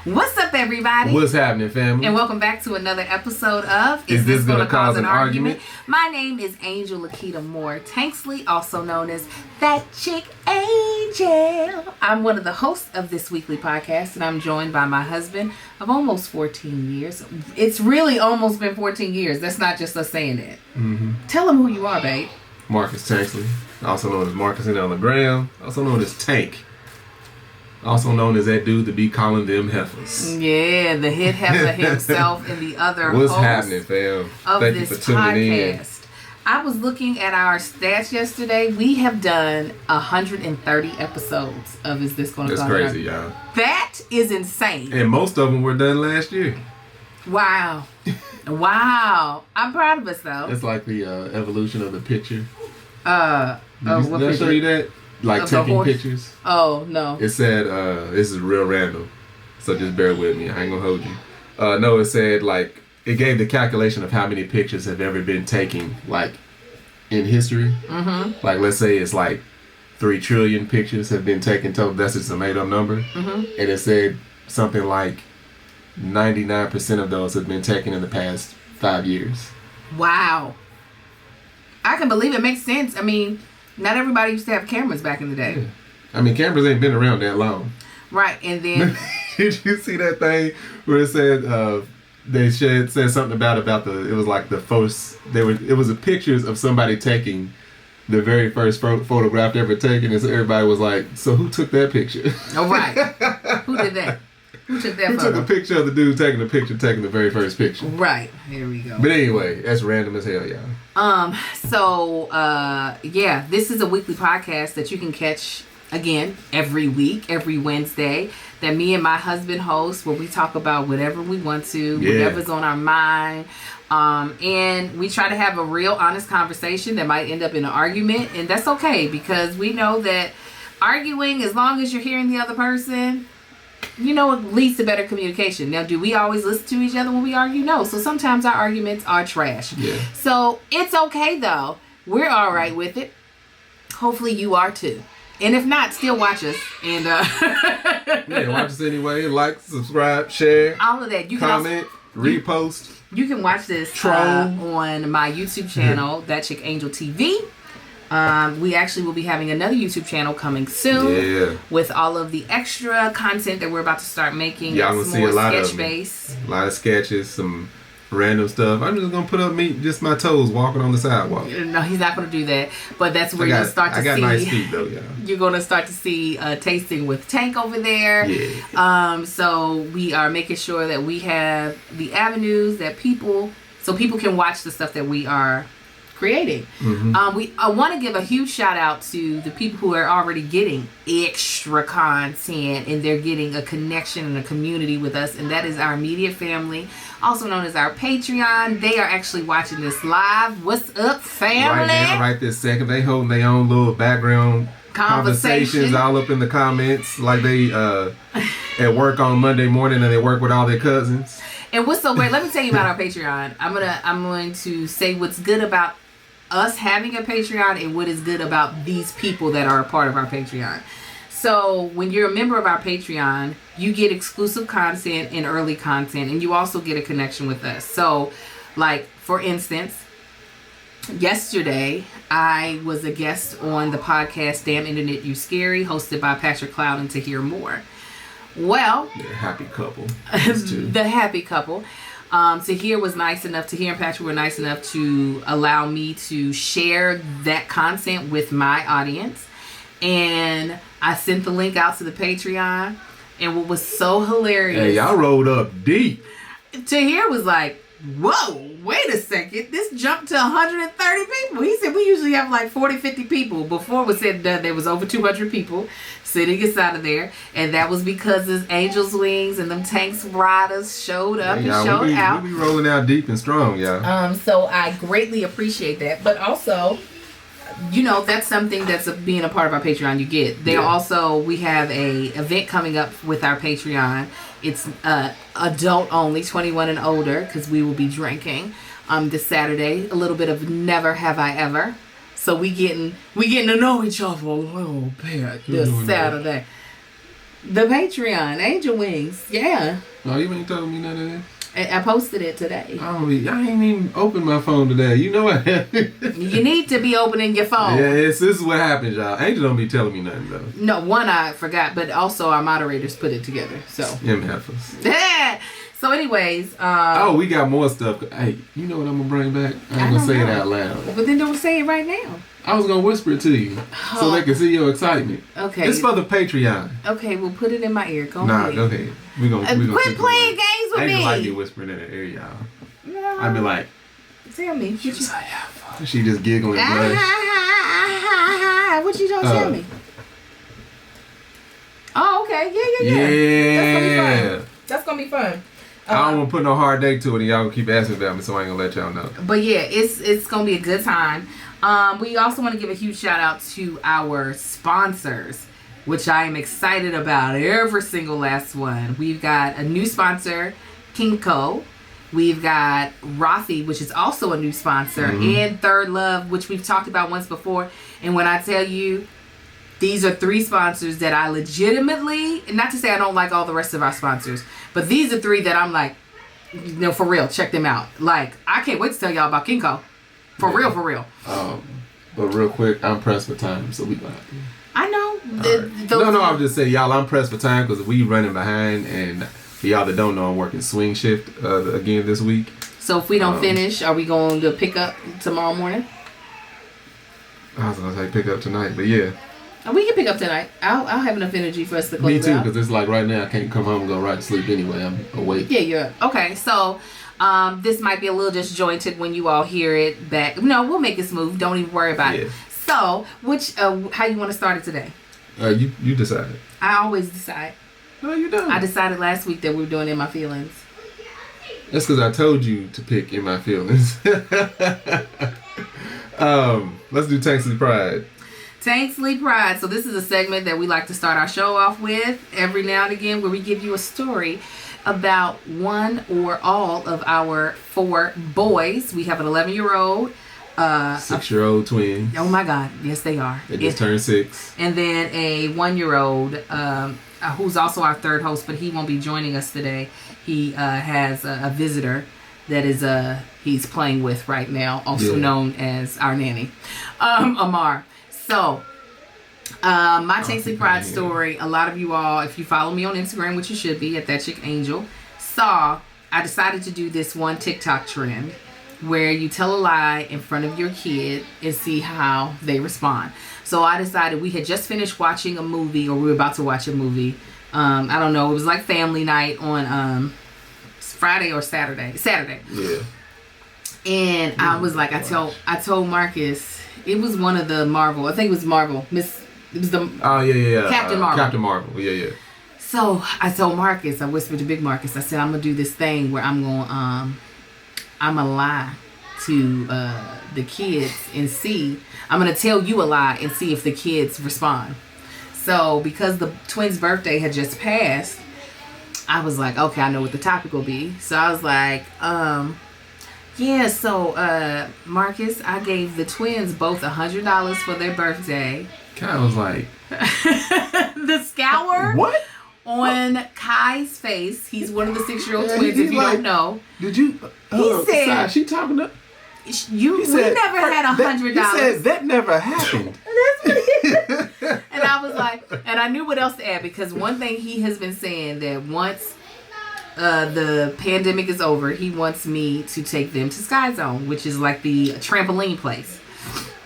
What's up, everybody? What's happening, family? And welcome back to another episode of Is This Gonna Cause an Argument? My name is Angel Lakita Moore Tanksley, also known as That Chick Angel. I'm one of the hosts of this weekly podcast, and I'm joined by my husband of almost 14 years. It's really almost been 14 years. That's not just us saying it. Mm-hmm. Tell them who you are, babe. Marcus Tanksley, also known as Marcus on the gram, also known as Tank. Also known as that dude to be calling them heifers. Yeah, the head heifer himself and the other What's host happening, fam? Of Thank this you for tuning in. podcast. I was looking at our stats yesterday. We have done 130 episodes of Is This Gonna Cause an Argument? That's crazy, y'all. That is insane. And most of them were done last year. Wow. Wow. I'm proud of us, though. It's like the evolution of the picture. Did I show you that? Like of taking pictures. Oh, no. It said, this is real random, so just bear with me. I ain't gonna hold you. No, it said, like, it gave the calculation of how many pictures have ever been taken, like, in history. Mm-hmm. Like, let's say it's like 3 trillion pictures have been taken total. That's just a made-up number. Mm-hmm. And it said something like 99% of those have been taken in the past 5 years. Wow. I can believe it. Makes sense. I mean, not everybody used to have cameras back in the day. Yeah. I mean, cameras ain't been around that long. Right, and then... Did you see that thing where it said, they said something about it was like the first, it was pictures of somebody taking the very first photograph ever taken, and so everybody was like, so who took that picture? Oh, right. Who did that? Who took that photo? Who took a picture of the dude taking the very first picture? Right. Here we go. But anyway, that's random as hell, y'all. Yeah, this is a weekly podcast that you can catch, again, every week, every Wednesday, that me and my husband host, where we talk about whatever we want to, whatever's on our mind. And we try to have a real honest conversation that might end up in an argument. And that's okay, because we know that arguing, as long as you're hearing the other person, you know, it leads to better communication. Now, do we always listen to each other when we argue? No. So sometimes our arguments are trash. Yeah. So it's okay, though. We're all right with it. Hopefully you are too. And if not, still watch us. And yeah, watch us anyway. Like, subscribe, share, all of that. You comment, can also, repost. You can watch this on my YouTube channel, That Chick Angel TV. We actually will be having another YouTube channel coming soon with all of the extra content that we're about to start making. Y'all gonna see a lot of base. A lot of sketches, some random stuff. I'm just gonna put up just my toes walking on the sidewalk. No, he's not gonna do that. But that's where you'll start to see. I got nice feet though, y'all. You're gonna start to see tasting with Tank over there. Yeah. So we are making sure that we have the avenues that people can watch the stuff that we are creating. Mm-hmm. I want to give a huge shout out to the people who are already getting extra content, and they're getting a connection and a community with us, and that is our immediate family, also known as our Patreon. They are actually watching this live. What's up, family? Right now, right this second, they holding their own little background conversations all up in the comments, like they at work on Monday morning and they work with all their cousins. And what's so great, let me tell you about our Patreon. I'm going to say what's good about us having a Patreon and what is good about these people that are a part of our Patreon. So when you're a member of our Patreon, you get exclusive content and early content, and you also get a connection with us. So, like, for instance, yesterday I was a guest on the podcast Damn Internet You Scary, hosted by Patrick Cloud and To Hear More. Well, the happy couple. The happy couple. Tahir and Patrick were nice enough to allow me to share that content with my audience. And I sent the link out to the Patreon. And what was so hilarious... Hey, y'all rolled up deep. Tahir was like, whoa, wait a second. This jumped to 130 people. He said we usually have like 40, 50 people. Before it was said that there was over 200 people sitting inside of there. And that was because his Angel's Wings and them Tanks riders showed up and showed out. We be rolling out deep and strong, y'all. So I greatly appreciate that. But also, you know, that's something that's being a part of our Patreon you get. We have a event coming up with our Patreon. It's adult only, 21 and older, because we will be drinking this Saturday. A little bit of Never Have I Ever. So we getting to know each other a little bit this Saturday. The Patreon, Angel Wings. Yeah. Oh, you ain't told me none of that. I posted it today. Oh, I ain't even opened my phone today. You know what? You need to be opening your phone. Yeah, this is what happens, y'all. Angel don't be telling me nothing, though. No, one I forgot, but also our moderators put it together. So. MFers. So anyways. We got more stuff. Hey, you know what I'm going to bring back? I ain't going to say it out loud. But then don't say it right now. I was going to whisper it to you so they can see your excitement. Okay. It's for the Patreon. Okay, we'll put it in my ear. Go ahead. Go ahead. We gonna quit playing games with me. I ain't like you whispering in the ear, y'all. No. I be like, tell me. She just giggling. What you don't tell me? Oh, okay. Yeah. That's gonna be fun. I don't want to put no hard date to it, and y'all gonna keep asking about me, so I ain't gonna let y'all know. But yeah, it's gonna be a good time. We also want to give a huge shout out to our sponsors, which I am excited about. Every single last one. We've got a new sponsor, comical. We've got Rafi, which is also a new sponsor, and Third Love, which we've talked about once before. And when I tell you, these are 3 sponsors that I legitimately, and not to say I don't like all the rest of our sponsors, but these are 3 that I'm like, for real, check them out. Like, I can't wait to tell y'all about comical. For real. But real quick, I'm pressed for time, so we gonna have to. I know. No, I'm just saying, y'all, I'm pressed for time because we running behind, and for y'all that don't know, I'm working swing shift again this week. So if we don't finish, are we going to pick up tomorrow morning? I was gonna say pick up tonight, but yeah. We can pick up tonight. I'll have enough energy for us to close. Me too, because it's like right now I can't come home and go right to sleep anyway. I'm awake. Yeah, you're okay. So this might be a little disjointed when you all hear it back. No, we'll make it smooth. Don't even worry about it. So, how you want to start it today? You decided. I always decide. No, you don't. I decided last week that we were doing In My Feelings. That's because I told you to pick In My Feelings. Let's do Tanksley Pride. Tanksley Pride. So this is a segment that we like to start our show off with every now and again, where we give you a story about one or all of our 4 boys. We have an 11-year-old, 6-year-old twin. Oh my God, yes they are. They just turned 6. And then a 1-year-old who's also our 3rd host, but he won't be joining us today. He has a visitor that is he's playing with right now, also known as our nanny, Amar. So, my Tanksley Pride story, a lot of you all, if you follow me on Instagram, which you should be, at That Chick Angel, I decided to do this one TikTok trend where you tell a lie in front of your kid and see how they respond. So I decided, we had just finished watching a movie, or we were about to watch a movie. I don't know, it was like family night on Friday or Saturday. Yeah. And I was like, I told Marcus, it was one of the Marvel. I think it was Marvel. It was the Captain Marvel. Captain Marvel. Yeah. So I told Marcus, I whispered to Big Marcus, I said, I'm gonna do this thing where I'm gonna lie to the kids and see. I'm gonna tell you a lie and see if the kids respond. So because the twins' birthday had just passed, I was like, okay, I know what the topic will be. So I was like, Marcus, I gave the twins both $100 for their birthday. Kai was like, the scour what? On Kai's face. He's one of the 6-year-old twins, if you don't know. Did you? He said, she talking to we never had $100. He said that never happened. And I was like, and I knew what else to add, because one thing he has been saying, that once the pandemic is over, he wants me to take them to Sky Zone, which is like the trampoline place.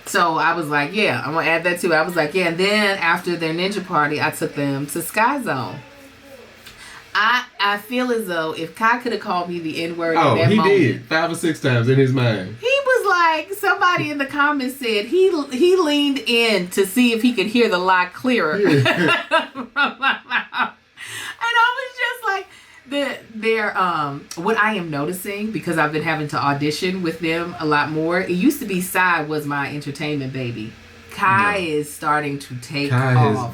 So I was like, yeah, I'm going to add that too. I was like, yeah. And then after their ninja party, I took them to Sky Zone. I feel as though if Kai could have called me the N-word in that moment. He did 5 or 6 times in his mind. He was like, somebody in the comments said he leaned in to see if he could hear the lie clearer from my mouth. And I was just like, what I am noticing, because I've been having to audition with them a lot more. It used to be Sai was my entertainment baby. Kai is starting to take off.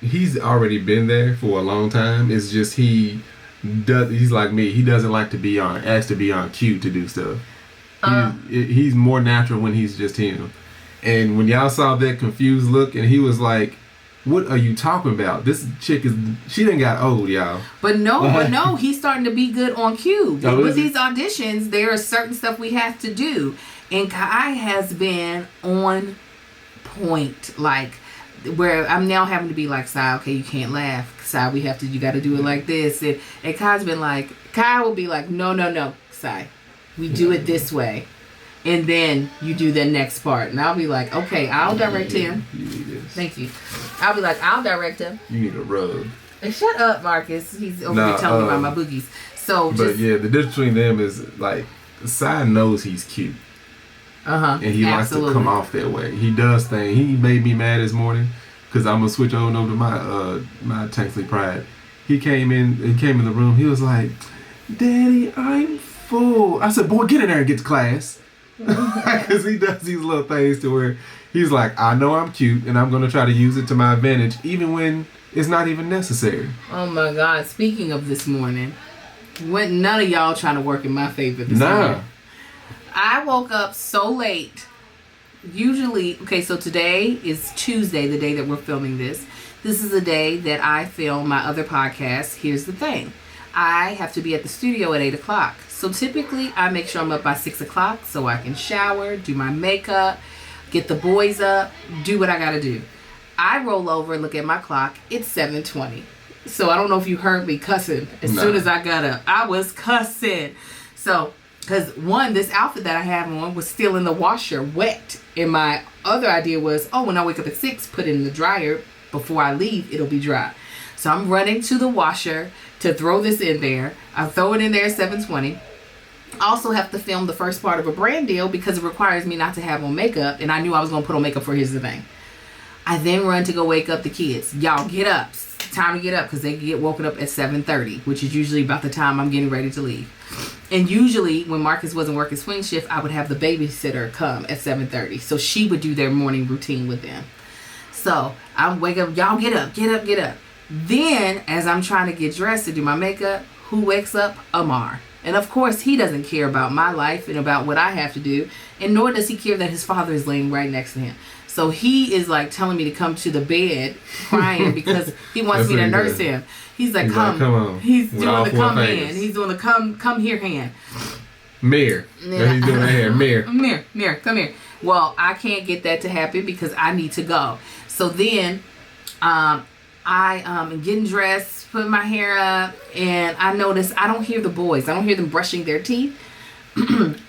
He's already been there for a long time. It's just he's like me. He doesn't like to be asked to be on cue to do stuff. He's more natural when he's just him. And when y'all saw that confused look, and he was like, What are you talking about? This chick she done got old, y'all. But no, he's starting to be good on cue. With these auditions, there are certain stuff we have to do. And Kai has been on point. Like, where I'm now having to be like, Sai, okay, you can't laugh. Sai, you got to do it like this. And Kai's been like, Kai will be like, no, Sai, we do it this way. And then you do the next part. And I'll be like, okay, I'll direct him. You need this. Thank you. I'll be like, I'll direct him. You need a rub. And shut up, Marcus. He's over here telling me about my boogies. So, but yeah, the difference between them is like, Sai knows he's cute. And he likes to come off that way. He does things. He made me mad this morning because I'm gonna switch over to my Tanksley Pride. He came in the room. He was like, "Daddy, I'm full." I said, "Boy, get in there and get to class." Because he does these little things to where he's like, I know I'm cute and I'm going to try to use it to my advantage even when it's not even necessary. Oh my God. Speaking of this morning, none of y'all trying to work in my favor this morning. I woke up so late. Usually, okay, so today is Tuesday, the day that we're filming this. This is the day that I film my other podcast. Here's the thing. I have to be at the studio at 8 o'clock. So typically I make sure I'm up by 6 o'clock so I can shower, do my makeup, get the boys up, do what I got to do. I roll over and look at my clock. It's 7:20. So I don't know if you heard me cussing as soon as I got up. I was cussing. So, because this outfit that I have on was still in the washer wet. And my other idea was, when I wake up at 6, put it in the dryer. Before I leave, it'll be dry. So I'm running to the washer to throw this in there. I throw it in there at 7:20. I also have to film the first part of a brand deal because it requires me not to have on makeup. And I knew I was going to put on makeup for Here's the Thing. I then run to go wake up the kids. Y'all get up. It's time to get up because they get woken up at 7:30, which is usually about the time I'm getting ready to leave. And usually when Marcus wasn't working swing shift, I would have the babysitter come at 7:30. So she would do their morning routine with them. So I wake up. Y'all get up, get up, get up. Then as I'm trying to get dressed to do my makeup, who wakes up? Amar. And of course, he doesn't care about my life and about what I have to do. And nor does he care that his father is laying right next to him. So he is like telling me to come to the bed crying because he wants me to nurse him. He's like, come on. He's doing the come hand. He's doing the come here hand. Mirror. Yeah. He's doing that hand. Mirror, come here. Well, I can't get that to happen because I need to go. So then I am getting dressed, putting my hair up, and I notice I don't hear the boys. I don't hear them brushing their teeth.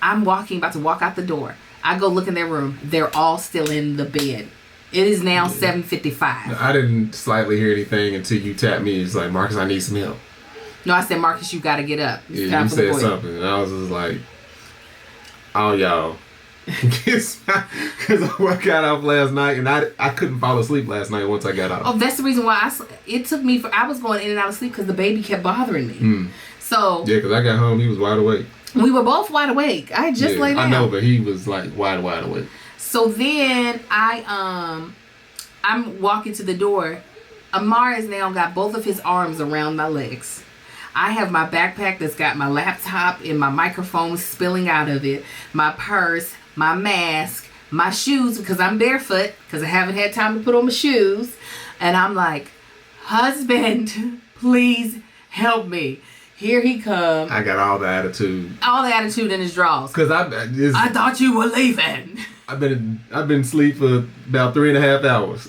I'm about to walk out the door. I go look in their room. They're all still in the bed. It is now 7:55. I didn't slightly hear anything until you tapped me. It's like, Marcus, I need some help. No, I said, Marcus, you got to get up. It's you said something. And I was just like, oh, y'all. Because I got off last night and I couldn't fall asleep last night once I got off. Oh, that's the reason why it took me I was going in and out of sleep because the baby kept bothering me. So yeah, because I got home, he was wide awake. We were both wide awake. I had just laid down. I know, but he was like wide awake. So then I'm walking to the door. Amar has now got both of his arms around my legs. I have my backpack that's got my laptop and my microphone spilling out of it, my purse, my mask, my shoes because I'm barefoot because I haven't had time to put on my shoes. And I'm like, husband, please help me. Here he comes. I got all the attitude. All the attitude in his drawers. Because I thought you were leaving. I've been asleep for about 3.5 hours.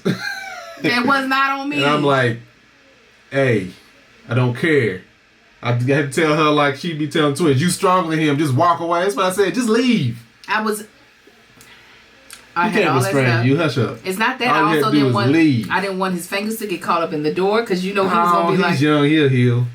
That was not on me. And I'm like, hey, I don't care. I had to tell her like she'd be telling twins, you stronger than him, just walk away. That's what I said, just leave. I can't restrain you, hush up. It's not that. I also didn't want his fingers to get caught up in the door because you know he was going to be like. He's young, he'll heal.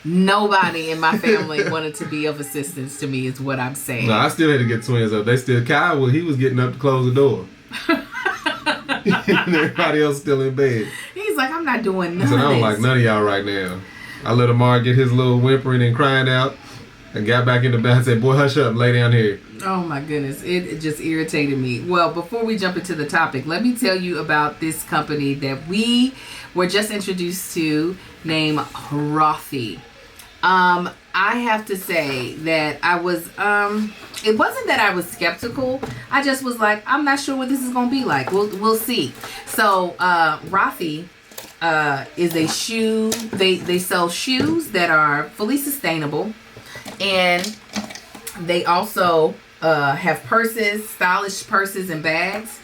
Nobody in my family wanted to be of assistance to me is what I'm saying. No, I still had to get twins up. Kyle, he was getting up to close the door. And everybody else still in bed. He's like, I'm not doing none of this. I don't like none of y'all right now. I let Amar get his little whimpering and crying out and got back in the bed and said, boy, hush up, lay down here. Oh my goodness, it just irritated me. Well, before we jump into the topic, let me tell you about this company that we were just introduced to named Rafi. I have to say that I was, it wasn't that I was skeptical. I just was like, I'm not sure what this is going to be like. We'll see. So, Rafi, is a shoe, they sell shoes that are fully sustainable, and they also, have purses, stylish purses and bags,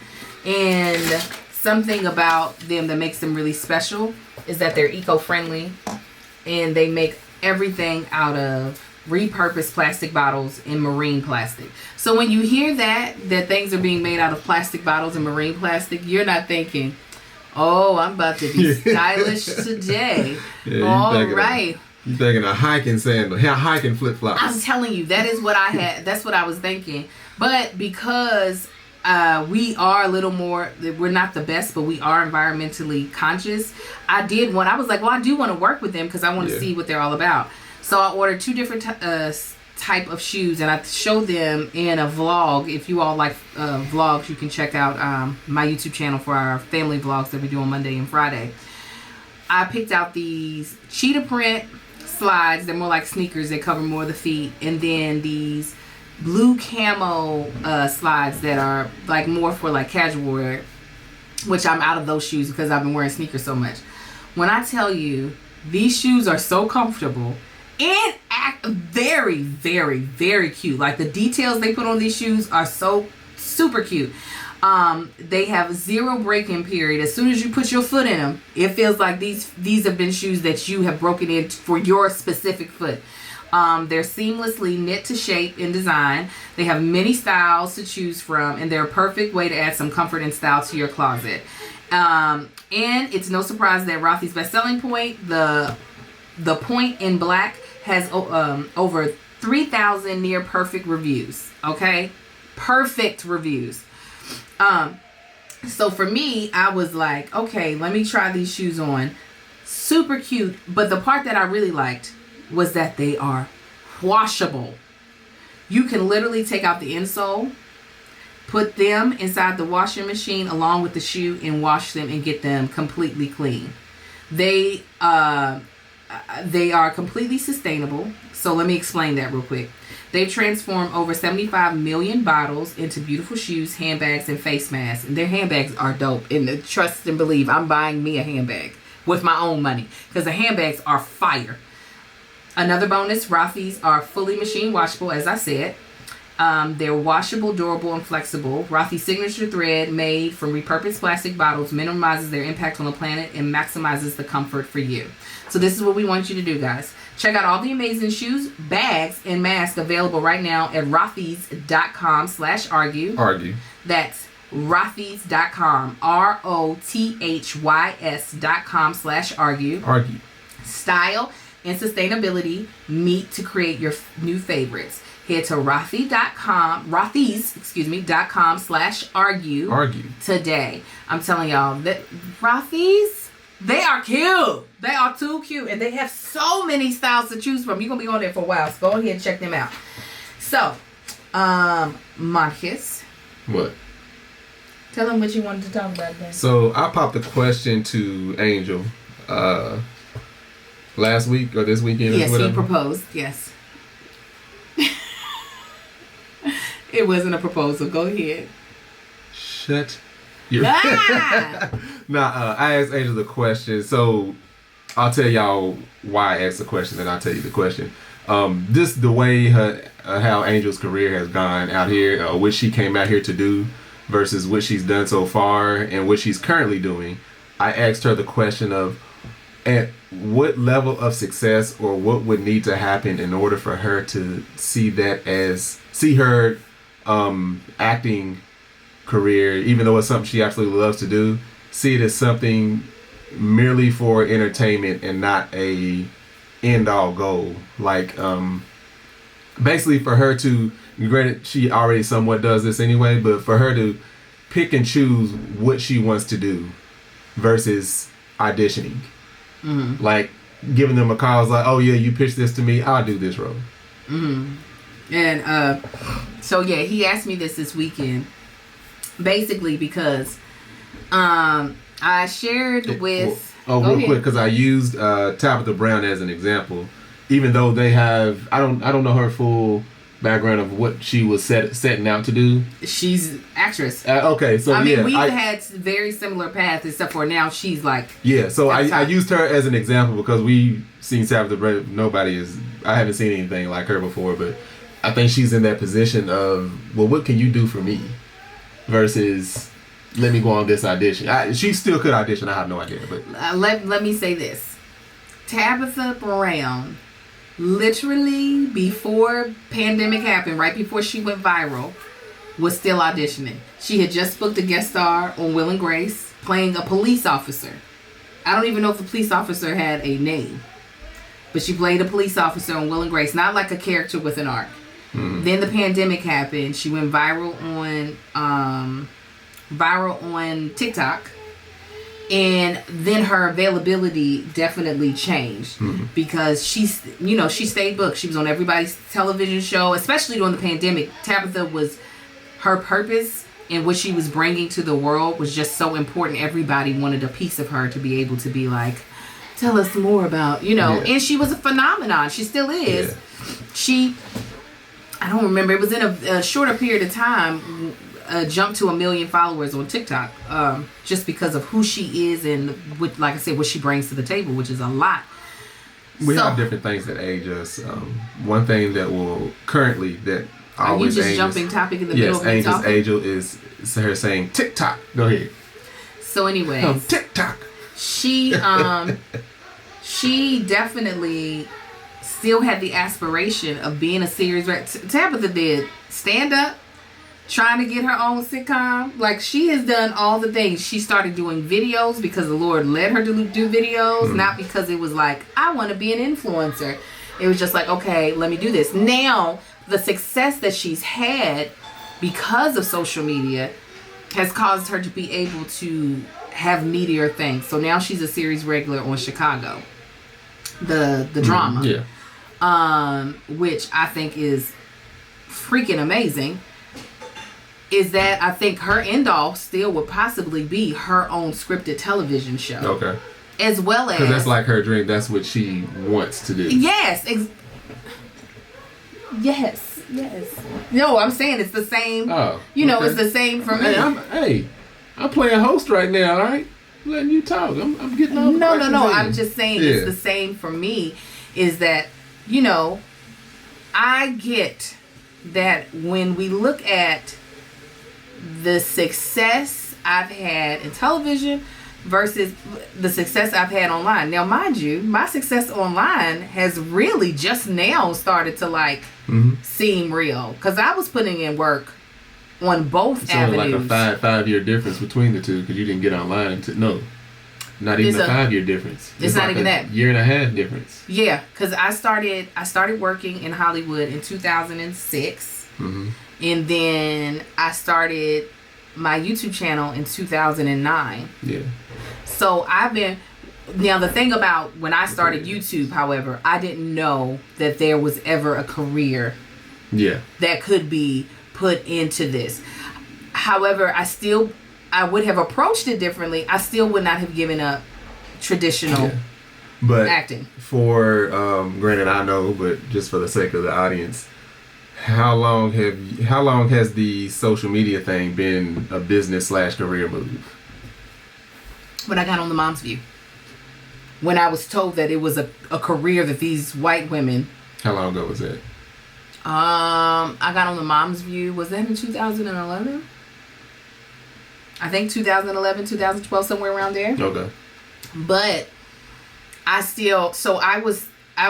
and something about them that makes them really special is that they're eco-friendly, and they make everything out of repurposed plastic bottles and marine plastic. So when you hear that things are being made out of plastic bottles and marine plastic, you're not thinking, oh, I'm about to be stylish today. All right. You're thinking a hiking sandal, hiking flip-flops. I'm telling you, that is what I had. That's what I was thinking. But because we are a little more, we're not the best, but we are environmentally conscious. I was like, well, I do want to work with them because I want to see what they're all about. So I ordered 2 different type of shoes, and I showed them in a vlog. If you all like vlogs, you can check out my YouTube channel for our family vlogs that we do on Monday and Friday. I picked out these cheetah print slides. They're more like sneakers. They cover more of the feet. And then these blue camo slides that are like more for like casual wear, which I'm out of those shoes because I've been wearing sneakers so much. When I tell you, these shoes are so comfortable and act very, very, very cute. Like the details they put on these shoes are so super cute. They have 0 break-in period. As soon as you put your foot in them, it feels like these have been shoes that you have broken in for your specific foot. They're seamlessly knit to shape in design. They have many styles to choose from, and they're a perfect way to add some comfort and style to your closet. And it's no surprise that Rafi's best-selling point, the point in black, has over 3,000 near perfect reviews. Okay, perfect reviews. So for me, I was like, okay, let me try these shoes on. Super cute, but the part that I really liked was that they are washable. You can literally take out the insole, put them inside the washing machine along with the shoe, and wash them and get them completely clean. They are completely sustainable. So let me explain that real quick. They've transformed over 75 million bottles into beautiful shoes, handbags, and face masks. And their handbags are dope. And trust and believe, I'm buying me a handbag with my own money because the handbags are fire. Another bonus, Rafi's are fully machine washable, as I said. They're washable, durable, and flexible. Rafi's signature thread made from repurposed plastic bottles minimizes their impact on the planet and maximizes the comfort for you. So this is what we want you to do, guys. Check out all the amazing shoes, bags, and masks available right now at rafis.com/argue. That's rafis.com, ROTHYS.com/argue. Argue. Style and sustainability meet to create your new favorites. Head to rafis.com/argue today. I'm telling y'all that Rafi's, they are cute. They are too cute. And they have so many styles to choose from. You're going to be on there for a while. So go ahead and check them out. So, Marcus. What? Tell them what you wanted to talk about then. So, I popped a question to Angel last week or this weekend. Yes, he proposed. Yes. It wasn't a proposal. Go ahead. Shut your... I asked Angel the question. So I'll tell y'all why I asked the question, and I'll tell you the question. This the way how Angel's career has gone out here, what she came out here to do versus what she's done so far and what she's currently doing. I asked her the question of at what level of success or what would need to happen in order for her to see her acting career, even though it's something she absolutely loves to do, see it as something merely for entertainment and not a end all goal. Like basically for her to, granted she already somewhat does this anyway, but for her to pick and choose what she wants to do versus auditioning. Mm-hmm. Like giving them a call, it's like, oh yeah, you pitched this to me, I'll do this role. Mm-hmm. And so yeah, he asked me this weekend basically because I shared with... real quick, because I used Tabitha Brown as an example. even though they have, I don't know her full background of what she was setting out to do. She's actress. Okay, so I mean, we've had very similar paths, except for now she's like. Yeah, so I used her as an example because we seen Tabitha Brown. I haven't seen anything like her before, but I think she's in that position of, well, what can you do for me? Versus, let me go on this audition. She still could audition. I have no idea, but let me say this: Tabitha Brown. Literally before pandemic happened, right before she went viral, was still auditioning. She had just booked a guest star on Will and Grace playing a police officer. I don't even know if the police officer had a name, but she played a police officer on Will and Grace, not like a character with an arc. Then the pandemic happened. She went viral on TikTok. And then her availability definitely changed because she stayed booked. She was on everybody's television show, especially during the pandemic. Tabitha was, her purpose and what she was bringing to the world was just so important. Everybody wanted a piece of her to be able to be like, tell us more about, and she was a phenomenon. She still is. Yeah. I don't remember, it was in a shorter period of time, jumped to 1 million followers on TikTok, just because of who she is and what, like I said, what she brings to the table, which is a lot. We have different things that age us. One thing that will currently that always are you just jumping topic in the middle of me talking? Angel is her saying TikTok. Go ahead. So anyways, TikTok. She definitely still had the aspiration of being a series. Tabitha did stand up. Trying to get her own sitcom. Like, she has done all the things. She started doing videos because the Lord led her to do videos, not because it was like, I want to be an influencer. It was just like, okay, let me do this. Now, the success that she's had because of social media has caused her to be able to have meatier things. So now she's a series regular on Chicago. The drama. Which I think is freaking amazing. Is that I think her end all still would possibly be her own scripted television show. Okay. As well as... Because that's like her dream. That's what she wants to do. Yes. Yes. No, I'm saying it's the same. Oh. It's the same for me. I'm playing host right now, all right? I'm letting you talk. I'm getting all the questions No. in. I'm just saying it's the same for me. Is that, I get that when we look at the success I've had in television versus the success I've had online. Now, mind you, my success online has really just now started to seem real because I was putting in work on both avenues. Like a 5-year difference between the two because you didn't get online not even a 5-year difference. It's not even that. 1.5 year difference. Yeah, because I started working in Hollywood in 2006. And then I started my YouTube channel in 2009. Yeah. So now the thing about when I started YouTube, however, I didn't know that there was ever a career that could be put into this. However, I would have approached it differently. I still would not have given up traditional acting. For, granted I know, but just for the sake of the audience, How long has the social media thing been a business/career move? When I got on the Mom's View. When I was told that it was a career that these white women. How long ago was that? I got on the Mom's View. Was that in 2011? I think 2011, 2012, somewhere around there. Okay. But I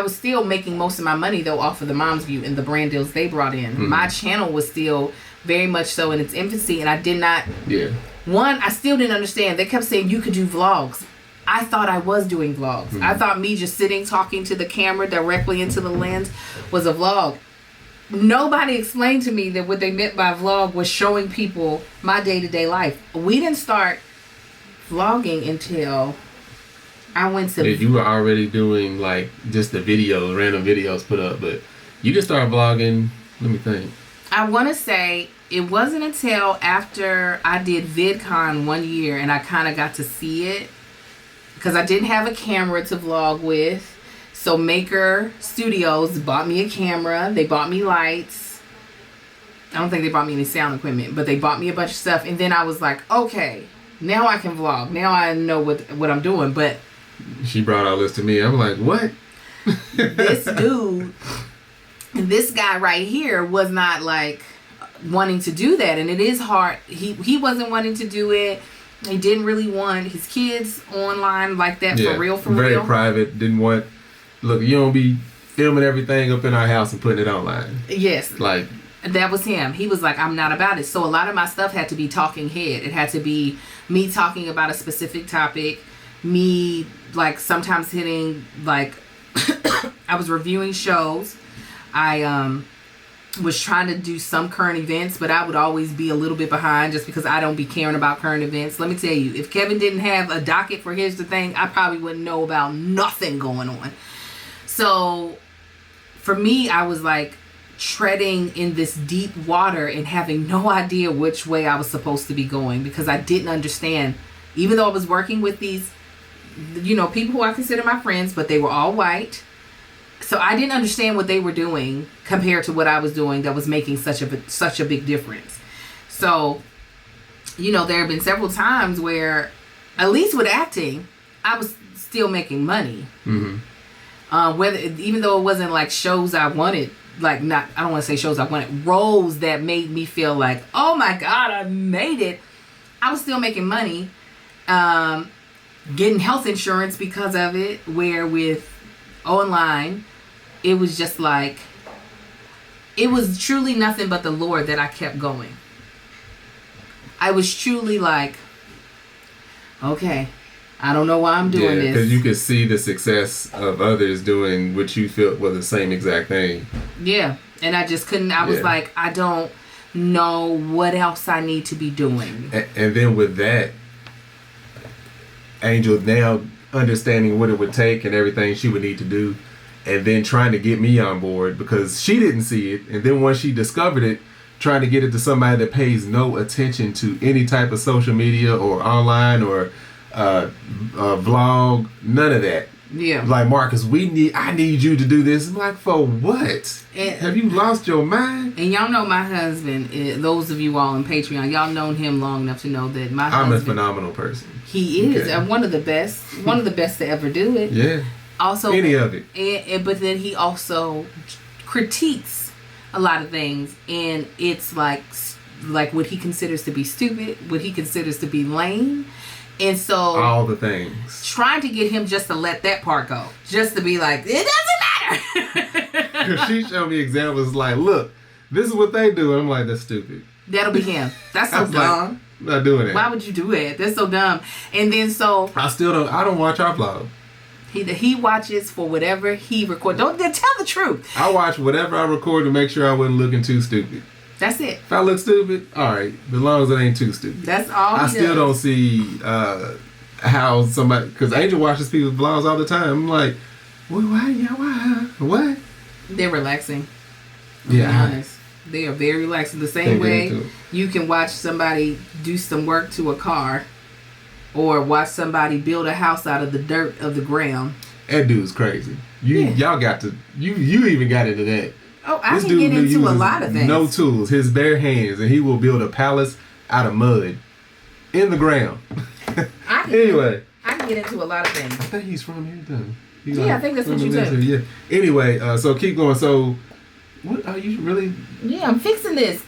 was still making most of my money, though, off of the Mom's View and the brand deals they brought in. My channel was still very much so in its infancy, and I did not... Yeah. One, I still didn't understand. They kept saying you could do vlogs. I thought I was doing vlogs. I thought me just sitting, talking to the camera directly into the lens was a vlog. Nobody explained to me that what they meant by vlog was showing people my day-to-day life. We didn't start vlogging until... I went to... You were already doing just the videos, random videos put up, but you just started vlogging, let me think. I want to say it wasn't until after I did VidCon 1 year and I kind of got to see it because I didn't have a camera to vlog with. So Maker Studios bought me a camera. They bought me lights. I don't think they bought me any sound equipment, but they bought me a bunch of stuff. And then I was like, okay, now I can vlog. Now I know what I'm doing. But she brought all this to me. I'm like, what? This dude, this guy right here was not like wanting to do that. And it is hard. He wasn't wanting to do it. He didn't really want his kids online like that for real. Very private. Didn't want... Look, you don't be filming everything up in our house and putting it online. Yes. Like... That was him. He was like, I'm not about it. So a lot of my stuff had to be talking head. It had to be me talking about a specific topic. Me, like, sometimes hitting, like... I was reviewing shows. I was trying to do some current events, but I would always be a little bit behind just because I don't be caring about current events. Let me tell you, if Kevin didn't have a docket for Here's the Thing, I probably wouldn't know about nothing going on. So for me, I was like treading in this deep water and having no idea which way I was supposed to be going because I didn't understand. Even though I was working with these, people who I consider my friends, but they were all white. So I didn't understand what they were doing compared to what I was doing that was making such a big difference. So, there have been several times where, at least with acting, I was still making money. Mm-hmm. Even though it wasn't like shows I wanted, I don't want to say shows I wanted, roles that made me feel like, oh my God, I made it. I was still making money, getting health insurance because of it, where with online, it was just like, it was truly nothing but the Lord that I kept going. I was truly like, okay, I don't know why I'm doing this. Because you could see the success of others doing what you felt was the same exact thing. Yeah, and I just couldn't, I was like, I don't know what else I need to be doing. And then with that, Angel now understanding what it would take and everything she would need to do, and then trying to get me on board because she didn't see it, and then once she discovered it, trying to get it to somebody that pays no attention to any type of social media or online or vlog, none of that. Yeah. Like, Marcus, I need you to do this. I'm like, for what? Have you lost your mind? And y'all know my husband, those of you all on Patreon, y'all known him long enough to know that my husband... I'm a phenomenal person. He is. And one of the best to ever do it. Yeah. Also, any of it. But then he also critiques a lot of things. And it's like what he considers to be stupid, what he considers to be lame. And so all the things, trying to get him just to let that part go, just to be like, it doesn't matter. Because she showed me examples like, look, this is what they do, and I'm like, that's stupid. That'll be him. That's so dumb. Like, I'm not doing that. Why would you do that? That's so dumb. And then so I don't watch our vlog. He watches for whatever he records. Don't tell the truth. I watch whatever I record to make sure I wasn't looking too stupid. That's it. If I look stupid, all right, as long as it ain't too stupid. That's all. I still don't see how somebody, because Angel watches people's vlogs all the time. I'm like, what? They're relaxing. Yeah, to be honest, they are very relaxing. The same way you can watch somebody do some work to a car, or watch somebody build a house out of the dirt of the ground. That dude's crazy. Y'all got to. You even got into that. Oh, I can get into a lot of things. No tools, his bare hands, and he will build a palace out of mud in the ground. Anyway, I can get into a lot of things. I think he's from here, though. I think that's what you said. Yeah. Anyway, so keep going. So, what are you really? Yeah, I'm fixing this.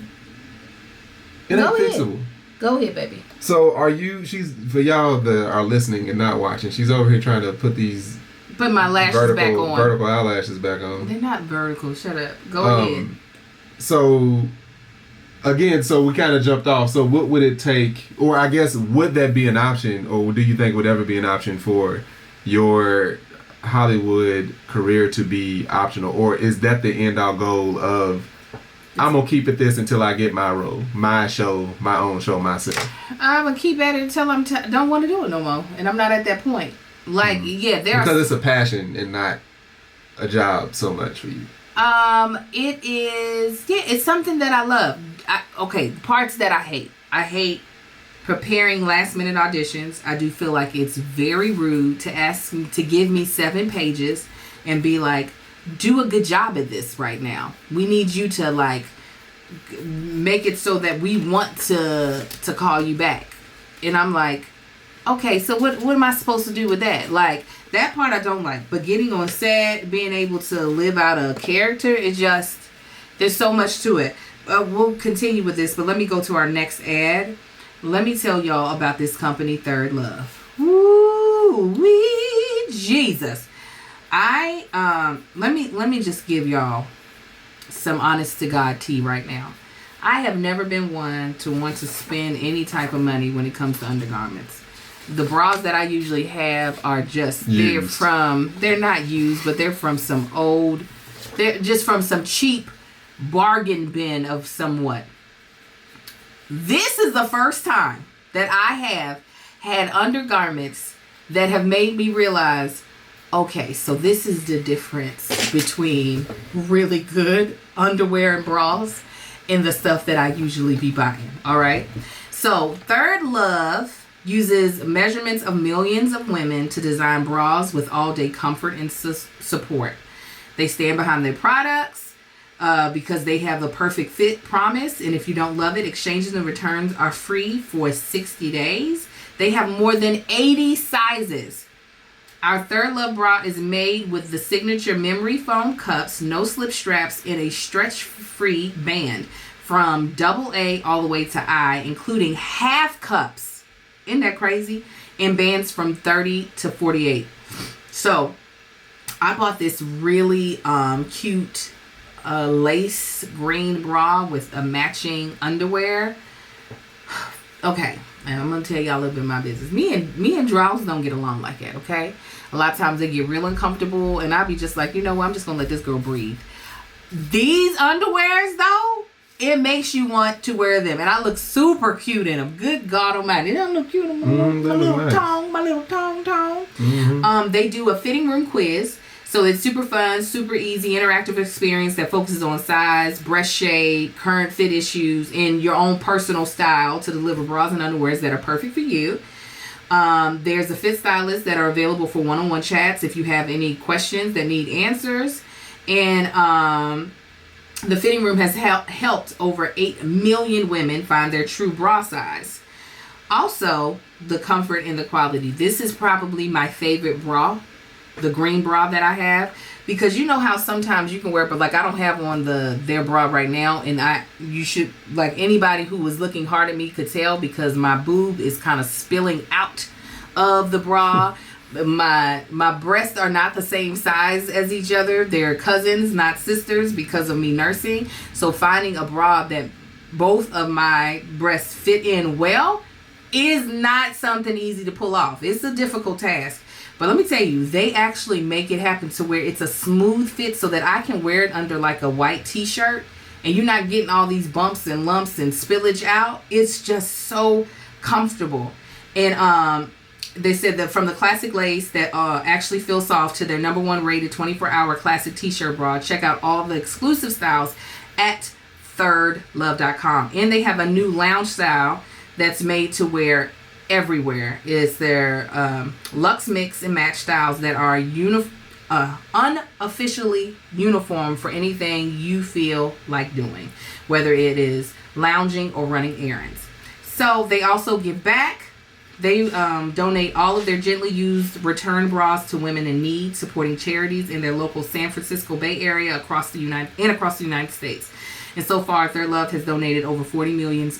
It ain't fixable. Go ahead, baby. So, she's for y'all that are listening and not watching. She's over here trying to put these. Put my lashes back on. Vertical eyelashes back on. They're not vertical. Shut up. Go ahead. So, again, we kind of jumped off. So, what would it take, or I guess, would that be an option, or do you think would ever be an option for your Hollywood career to be optional, or is that the end-all goal of, I'm going to keep at this until I get my role, my show, my own show myself? I'm going to keep at it until I don't want to do it no more, and I'm not at that point. Like, because it's a passion and not a job so much for you. It is, it's something that I love. Parts that I hate. I hate preparing last minute auditions. I do feel like it's very rude to ask me to give me 7 pages and be like, do a good job at this right now. We need you to like make it so that we want to call you back. And I'm like, okay, so what am I supposed to do with that? Like, that part I don't like. But getting on set, being able to live out a character, it just, there's so much to it. We'll continue with this, but let me go to our next ad. Let me tell y'all about this company, Third Love. Woo-wee, Jesus. Let me just give y'all some honest to God tea right now. I have never been one to want to spend any type of money when it comes to undergarments. The bras that I usually have are just used. They're not used, but they're from some old, they're just from some cheap bargain bin of somewhat. This is the first time that I have had undergarments that have made me realize, okay, so this is the difference between really good underwear and bras and the stuff that I usually be buying. All right. So Third Love uses measurements of millions of women to design bras with all-day comfort and support. They stand behind their products because they have a perfect fit promise. And if you don't love it, exchanges and returns are free for 60 days. They have more than 80 sizes. Our Third Love bra is made with the signature memory foam cups, no slip straps, and a stretch-free band from AA all the way to I, including half cups. Isn't that crazy? And bands from 30 to 48. So I bought this really cute lace green bra with a matching underwear. Okay, and I'm gonna tell y'all a little bit of my business. Me and draws don't get along like that. Okay, a lot of times they get real uncomfortable, and I'll be just like, you know what? I'm just gonna let this girl breathe. These underwears, though, it makes you want to wear them, and I look super cute in them. Good God Almighty, I look cute in my little tongue, my little tongue. Mm-hmm. They do a fitting room quiz. So it's super fun, super easy, interactive experience that focuses on size, breast shape, current fit issues, and your own personal style to deliver bras and underwears that are perfect for you. There's a fit stylist that are available for one-on-one chats if you have any questions that need answers. And the fitting room has helped over 8 million women find their true bra size. Also, the comfort and the quality. This is probably my favorite bra. The green bra that I have, because you know how sometimes you can wear, but like I don't have on their bra right now, and you should, like, anybody who was looking hard at me could tell because my boob is kind of spilling out of the bra. My breasts are not the same size as each other. They're cousins, not sisters, because of me nursing. So finding a bra that both of my breasts fit in well is not something easy to pull off. It's a difficult task. But let me tell you, they actually make it happen to where it's a smooth fit so that I can wear it under like a white t-shirt and you're not getting all these bumps and lumps and spillage out. It's just so comfortable. And they said that from the classic lace that actually feels soft to their #1 rated 24-hour classic t-shirt bra, check out all the exclusive styles at thirdlove.com. And they have a new lounge style that's made to wear everywhere. It's their luxe mix and match styles that are unofficially uniform for anything you feel like doing, whether it is lounging or running errands. So they also give back. They donate all of their gently used return bras to women in need, supporting charities in their local San Francisco Bay Area across the United States. And so far, Third Love has donated over $40 million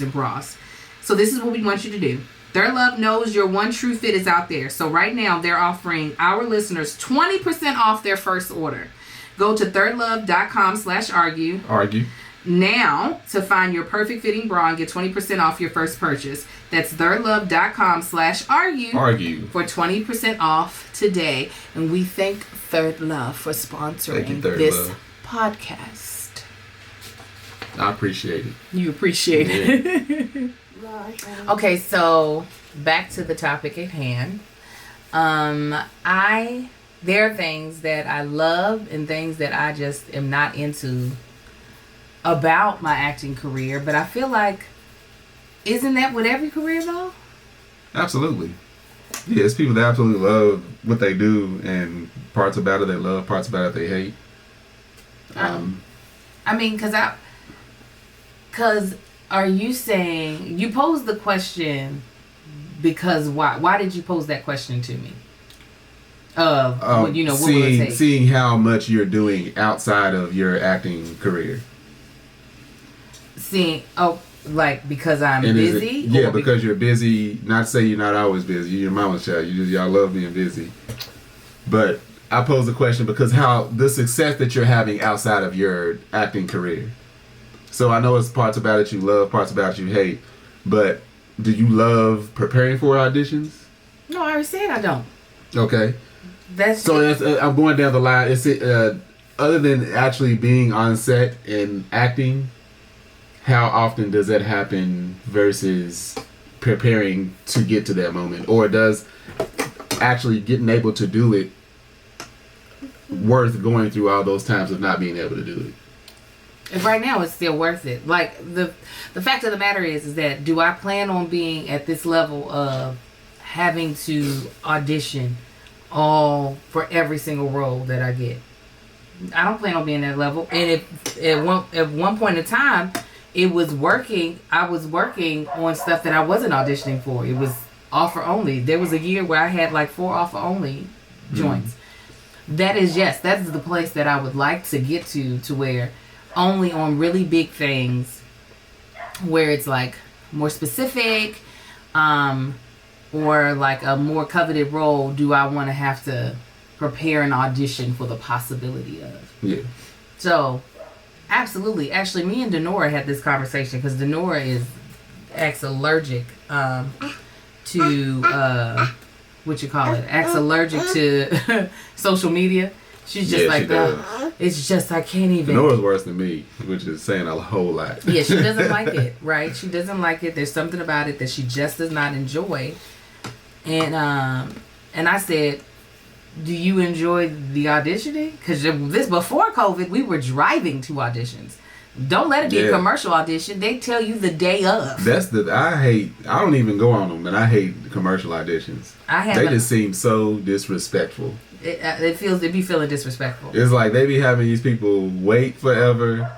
in bras. So this is what we want you to do. Third Love knows your one true fit is out there. So right now, they're offering our listeners 20% off their first order. Go to thirdlove.com/argue. Argue. Now to find your perfect fitting bra and get 20% off your first purchase. That's thirdlove.com/argue. Argue. For 20% off today. And we thank Third Love for sponsoring this podcast. I appreciate it. You appreciate it. Okay, so back to the topic at hand. There are things that I love and things that I just am not into about my acting career, but I feel like, isn't that with every career though? Absolutely. Yeah, it's people that absolutely love what they do, and parts about it they love, parts about it they hate. I mean, because are you saying you posed the question because why? Why did you pose that question to me? What will it take? Seeing how much you're doing outside of your acting career. Like because I'm busy? Because you're busy. Not to say you're not always busy. You're your mama's child. Y'all love being busy. But I pose the question because how the success that you're having outside of your acting career. So I know it's parts about it you love, parts about it you hate. But do you love preparing for auditions? No, I already said I don't. Okay. I'm going down the line. Is it other than actually being on set and acting? How often does that happen versus preparing to get to that moment? Or does actually getting able to do it worth going through all those times of not being able to do it? And right now, it's still worth it. Like, the fact of the matter is that do I plan on being at this level of having to audition for every single role that I get? I don't plan on being at that level. And if at one point in time, it was working. I was working on stuff that I wasn't auditioning for. It was offer only. There was a year where I had like 4 offer only joints. That is the place that I would like to get to where only on really big things where it's like more specific, or like a more coveted role do I want to have to prepare an audition for the possibility of. Yeah. So absolutely. Actually, me and Denora had this conversation because Denora is allergic to allergic to social media. She's just it's just I can't even. Denora's worse than me, which is saying a whole lot. Yeah, she doesn't like it, right? She doesn't like it. There's something about it that she just does not enjoy. And I said, do you enjoy the auditioning? Because this before COVID, we were driving to auditions. Don't let it be a commercial audition. They tell you the day of. I don't even go on them, but I hate commercial auditions. They just seem so disrespectful. It be feeling disrespectful. It's like they be having these people wait forever.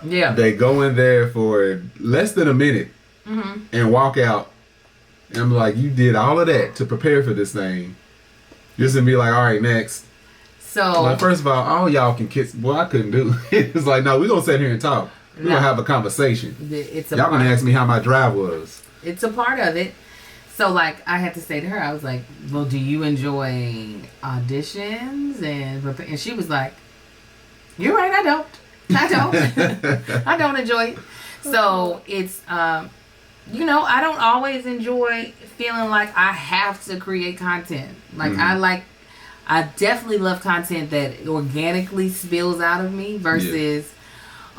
Yeah. They go in there for less than a minute and walk out. And I'm like, you did all of that to prepare for this thing. Just to be like, all right, next. So, like, first of all y'all can kiss. Boy, I couldn't do it. It's like, no, we're going to sit here and talk. We're going to have a conversation. Y'all going to ask me how my drive was. It's a part of it. So, like, I had to say to her, I was like, well, do you enjoy auditions? And she was like, you're right, I don't. I don't enjoy it. So, it's, I don't always enjoy feeling like I have to create content. Like, I definitely love content that organically spills out of me versus,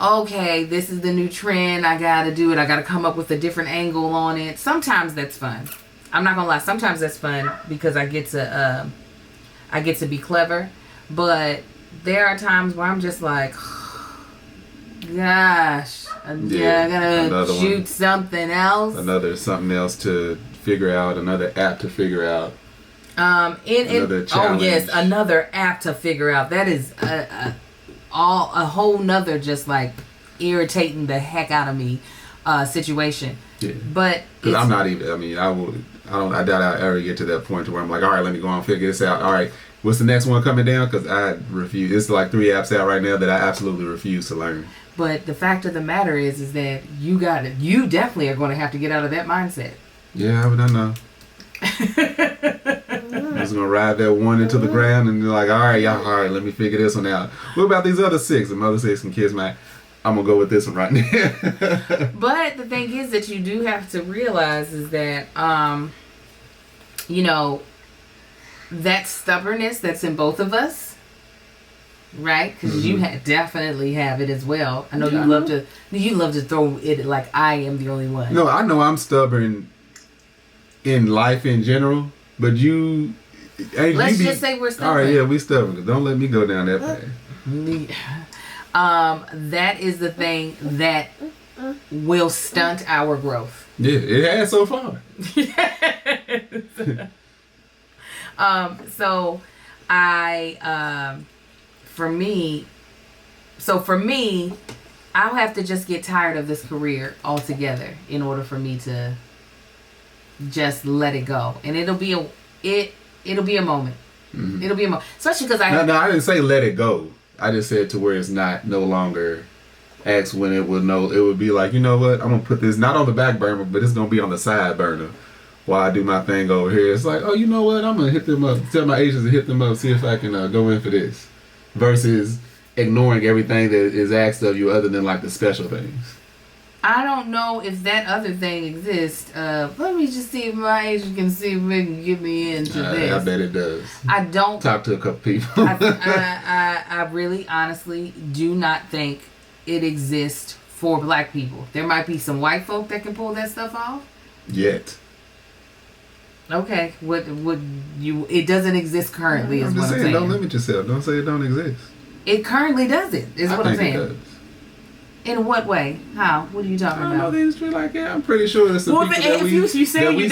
okay, this is the new trend. I got to do it. I got to come up with a different angle on it. Sometimes that's fun. I'm not going to lie. Sometimes that's fun because I get to be clever. But there are times where I'm just like, gosh, I got to shoot something else. Something else to figure out. Another app to figure out. Another app to figure out. That is a whole nother just like irritating the heck out of me situation. Yeah. But because I'm not even. I mean, I doubt I'll ever get to that point where I'm like, all right, let me go on and figure this out. All right, what's the next one coming down? Because I refuse. It's like 3 apps out right now that I absolutely refuse to learn. But the fact of the matter is that you got it. You definitely are going to have to get out of that mindset. Yeah, I know. I'm just gonna ride that one into the ground and be like, all right, let me figure this one out. What about these other 6? The other 6 can kiss my. I'm gonna go with this one right now. But the thing is that you do have to realize is that, that stubbornness that's in both of us, right? Because you definitely have it as well. I know you love to throw it like I am the only one. No, I know I'm stubborn in life in general, but you. Let's just say we're stubborn. All right, yeah, we stubborn. Don't let me go down that path. That is the thing that will stunt our growth. Yeah, it has so far. So for me, I'll have to just get tired of this career altogether in order for me to just let it go. And it'll be a moment. It'll be a moment. Especially because I didn't say let it go. I just said to where it's no longer X when it would be like, you know what, I'm going to put this not on the back burner, but it's going to be on the side burner while I do my thing over here. It's like, oh, you know what, I'm going to hit them up, tell my agents to hit them up, see if I can go in for this. Versus ignoring everything that is asked of you other than like the special things. I don't know if that other thing exists. Let me just see if my agent can see if they can get me into this. I bet it does. I don't talk to a couple people. I really honestly do not think it exists for black people. There might be some white folk that can pull that stuff off. Yet. Okay. It doesn't exist currently. I'm just saying, don't limit yourself. Don't say it don't exist. It currently doesn't, is what I'm saying. It does. In what way? How? What are you talking about? I don't know the industry like that. I'm pretty sure there's some people that we see way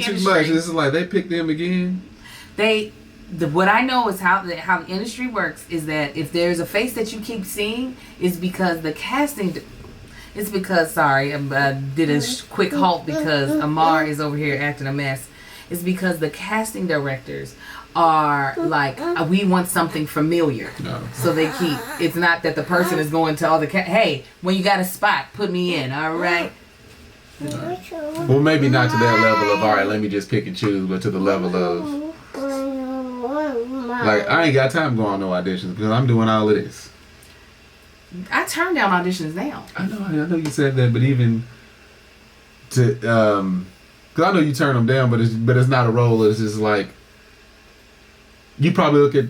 too much. This is like they pick them again. What I know is how the industry works is that if there's a face that you keep seeing, is because the casting. It's because I did a quick halt because Amar is over here acting a mess. It's because the casting directors are like, we want something familiar. No. So they keep, it's not that the person is going to all the, hey, when you got a spot, put me in, all right? Well, maybe not to that level of, all right, let me just pick and choose, but to the level of, like, I ain't got time to go on no auditions because I'm doing all of this. I turn down auditions now. I know you said that, but even to, because I know you turn them down, but it's not a role, it's just like, you probably look at,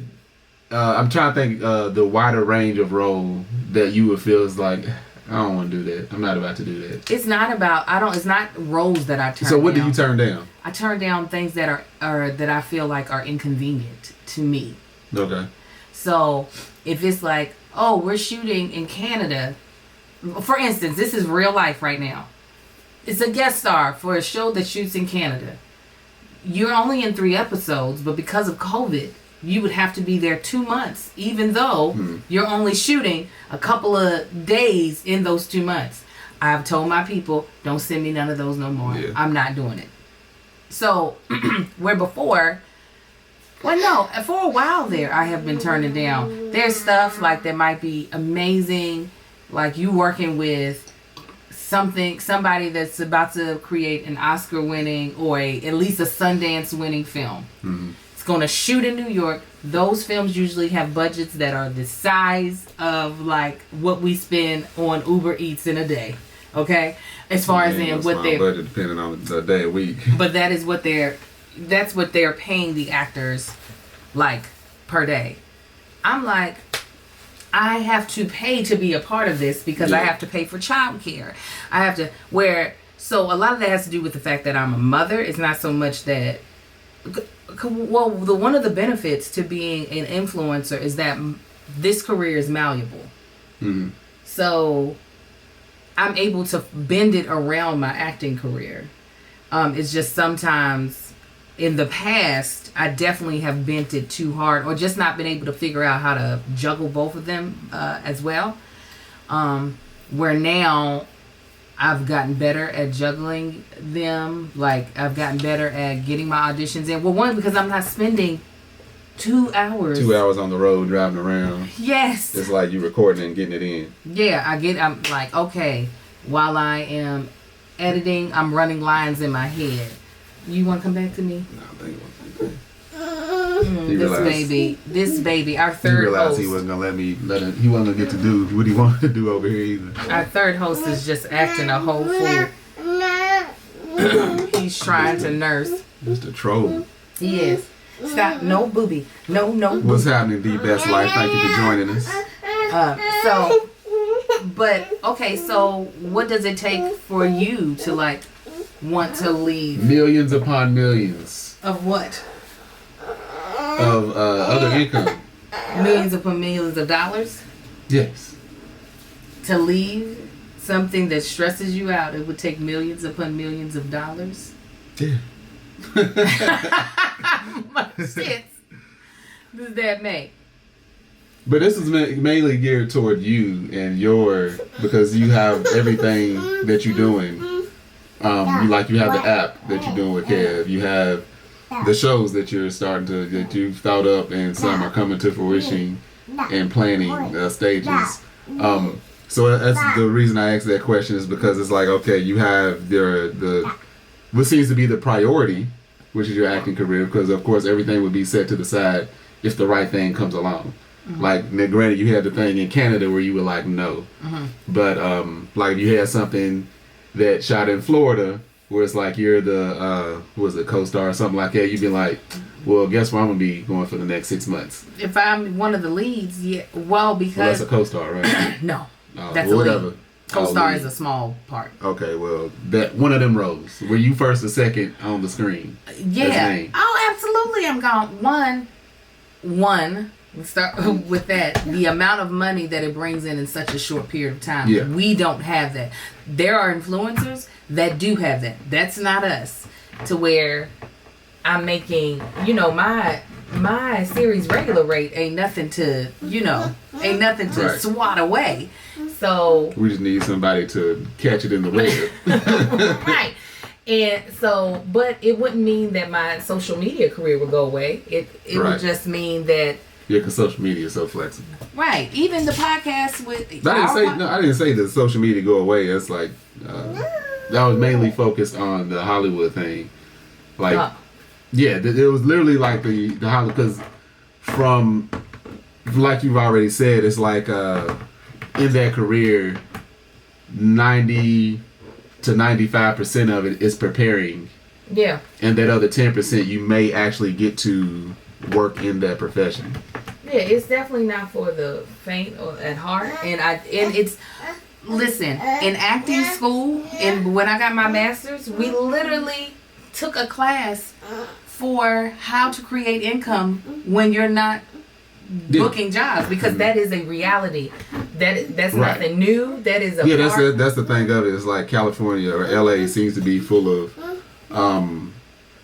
I'm trying to think the wider range of role that you would feel is like, I don't want to do that. I'm not about to do that. It's not about, it's not roles that I turn down. So what do you turn down? I turn down things that are that I feel like are inconvenient to me. Okay. So if it's like, oh, we're shooting in Canada. For instance, this is real life right now. It's a guest star for a show that shoots in Canada. You're only in 3 episodes, but because of COVID, you would have to be there 2 months, even though you're only shooting a couple of days in those 2 months. I've told my people, don't send me none of those no more. Yeah. I'm not doing it. So, where before, for a while there, I have been turning down. There's stuff like that might be amazing, like you working with somebody that's about to create an Oscar-winning or at least a Sundance-winning film. Mm-hmm. It's going to shoot in New York. Those films usually have budgets that are the size of like what we spend on Uber Eats in a day. Okay, as far as in what their budget depending on the day a week. But that's what they're paying the actors like per day. I'm like, I have to pay to be a part of this because I have to pay for childcare. I have to so a lot of that has to do with the fact that I'm a mother. It's not so much that, one of the benefits to being an influencer is that this career is malleable. Mm-hmm. So I'm able to bend it around my acting career. It's just sometimes in the past, I definitely have bent it too hard or just not been able to figure out how to juggle both of them as well. Where now I've gotten better at juggling them. Like I've gotten better at getting my auditions in. Well, one, because I'm not spending 2 hours. 2 hours on the road driving around. Yes. It's like you recording and getting it in. Yeah, I'm like, okay, while I am editing, I'm running lines in my head. You want to come back to me? No, I think this baby, our third realized host. He wasn't gonna he wasn't gonna get to do what he wanted to do over here either. Our third host is just acting a whole fool. He's trying to nurse. Just a troll. He is. Stop. No booby. No booby. What's happening, The Best Life? Thank you for joining us. So what does it take for you to like want to leave? Millions upon millions. Of what? Of other income. Millions upon millions of dollars? Yes. To leave something that stresses you out, it would take millions upon millions of dollars? Yeah. much sense does that make? But this is mainly geared toward you and because you have everything that you're doing. You have the app that you're doing with Kev. You have the shows that that you've thought up, and some are coming to fruition and planning stages. So that's the reason I asked that question, is because it's like, okay, you have what seems to be the priority, which is your acting career, because of course everything would be set to the side if the right thing comes along. Mm-hmm. Like, now, granted, you had the thing in Canada where you were like, no. Mm-hmm. But like if you had something that shot in Florida where it's like you're the co-star or something like that, you'd be like, well, guess where I'm gonna be going for the next 6 months. If I'm one of the leads, yeah. Well, because that's a co-star, right? No, that's whatever. A lead. Co-star is a small part. Okay, well, that one of them roles. Were you first or second on the screen? Yeah. Oh, absolutely. I'm gone. One. Let's start with that. The amount of money that it brings in such a short period of time. Yeah. We don't have that. There are influencers that do have that. That's not us. To where I'm making, my series regular rate ain't nothing to right. swat away. So we just need somebody to catch it in the web. Right. And so, but it wouldn't mean that my social media career would go away. It right. would just mean that. Yeah, because social media is so flexible. Right. Even the podcast with. I didn't say that social media go away. It's like that was mainly focused on the Hollywood thing. Like, yeah, it was literally like the Hollywood, because from, like you've already said, it's like in that career, 90 to 95% of it is preparing. Yeah. And that other 10% you may actually get to work in that profession. Yeah, it's definitely not for the faint or at heart. And it's listen, in acting school, and when I got my master's, we literally took a class for how to create income when you're not booking jobs, because that is a reality. That's right. Nothing new. That is a that's the thing of it. It's like California or LA seems to be full of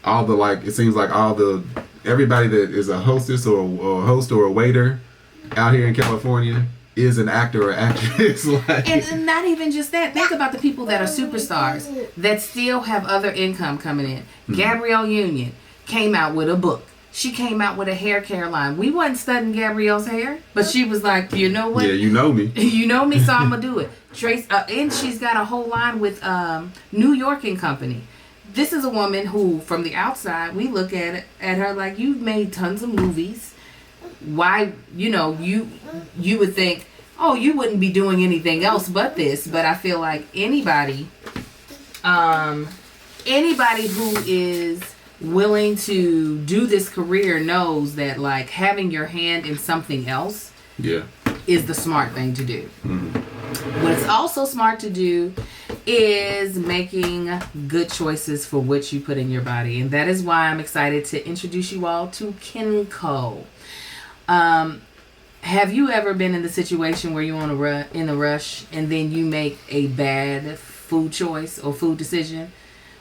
all the, like, it seems like everybody that is a hostess or a host or a waiter out here in California is an actor or actress. Like, and not even just that. Think about the people that are superstars that still have other income coming in. Mm-hmm. Gabrielle Union came out with a book. She came out with a hair care line. We wasn't studying Gabrielle's hair, but she was like, you know what? Yeah, you know me. You know me, so I'm going to do it. Trace, and she's got a whole line with New York and Company. This is a woman who, from the outside, we look at her like, you've made tons of movies. Why, you would think, oh, you wouldn't be doing anything else but this. But I feel like anybody who is willing to do this career knows that, like, having your hand in something else is the smart thing to do. Mm-hmm. What's also smart to do is making good choices for what you put in your body. And that is why I'm excited to introduce you all to Kinko. Have you ever been in the situation where you're in a rush and then you make a bad food choice or food decision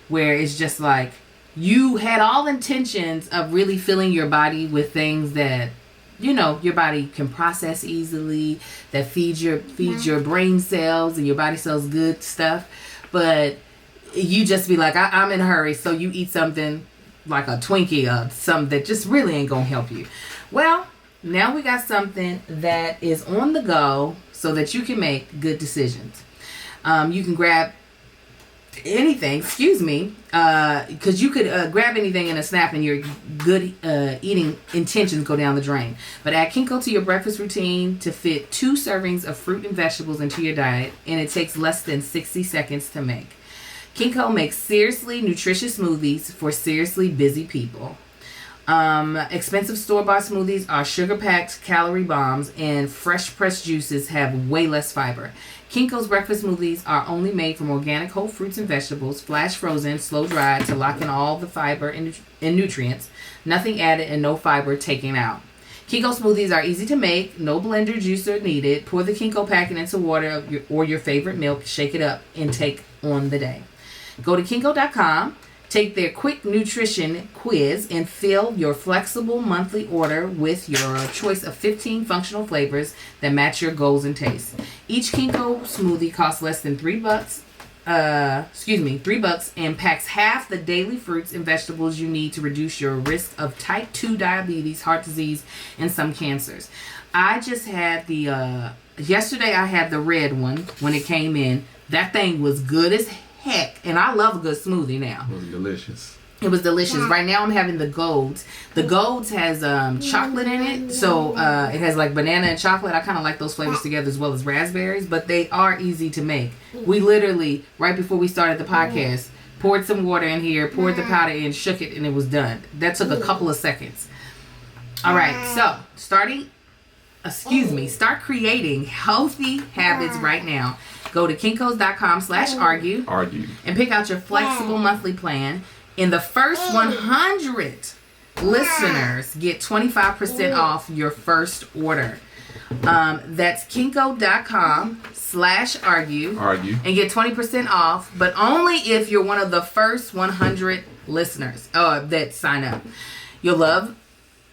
where it's just like you had all intentions of really filling your body with things that your body can process easily, that feeds your brain cells and your body cells good stuff, but you just be like, I'm in a hurry, so you eat something like a Twinkie or something that just really ain't gonna help you. Well, now we got something that is on the go so that you can make good decisions. You can grab anything, because you could grab anything in a snap and your good eating intentions go down the drain. But add Kinko to your breakfast routine to fit 2 servings of fruit and vegetables into your diet, and it takes less than 60 seconds to make. Kinko makes seriously nutritious smoothies for seriously busy people. Expensive store-bought smoothies are sugar-packed calorie bombs, and fresh pressed juices have way less fiber. Kinko's breakfast smoothies are only made from organic whole fruits and vegetables, flash frozen, slow dried to lock in all the fiber and nutrients, nothing added and no fiber taken out. Kinko smoothies are easy to make, no blender juicer needed. Pour the Kinko packet into water or your favorite milk, shake it up, and take on the day. Go to kinko.com, Take their quick nutrition quiz and fill your flexible monthly order with your choice of 15 functional flavors that match your goals and tastes. Each Kinko smoothie costs less than $3. $3 and packs half the daily fruits and vegetables you need to reduce your risk of type 2 diabetes, heart disease, and some cancers. I just had yesterday I had the red one when it came in. That thing was good as heck, and I love a good smoothie now. It was delicious. It was delicious. Right now I'm having the Golds. The Golds has chocolate in it, so it has like banana and chocolate. I kind of like those flavors together as well as raspberries, but they are easy to make. We literally, right before we started the podcast, poured some water in here, poured the powder in, shook it, and it was done. That took a couple of seconds. All right, so start creating healthy habits right now. Go to kinkos.com/argue and pick out your flexible monthly plan. In the first 100 listeners get 25% off your first order. That's kinko.com/argue and get 20% off, but only if you're one of the first 100 listeners that sign up. You love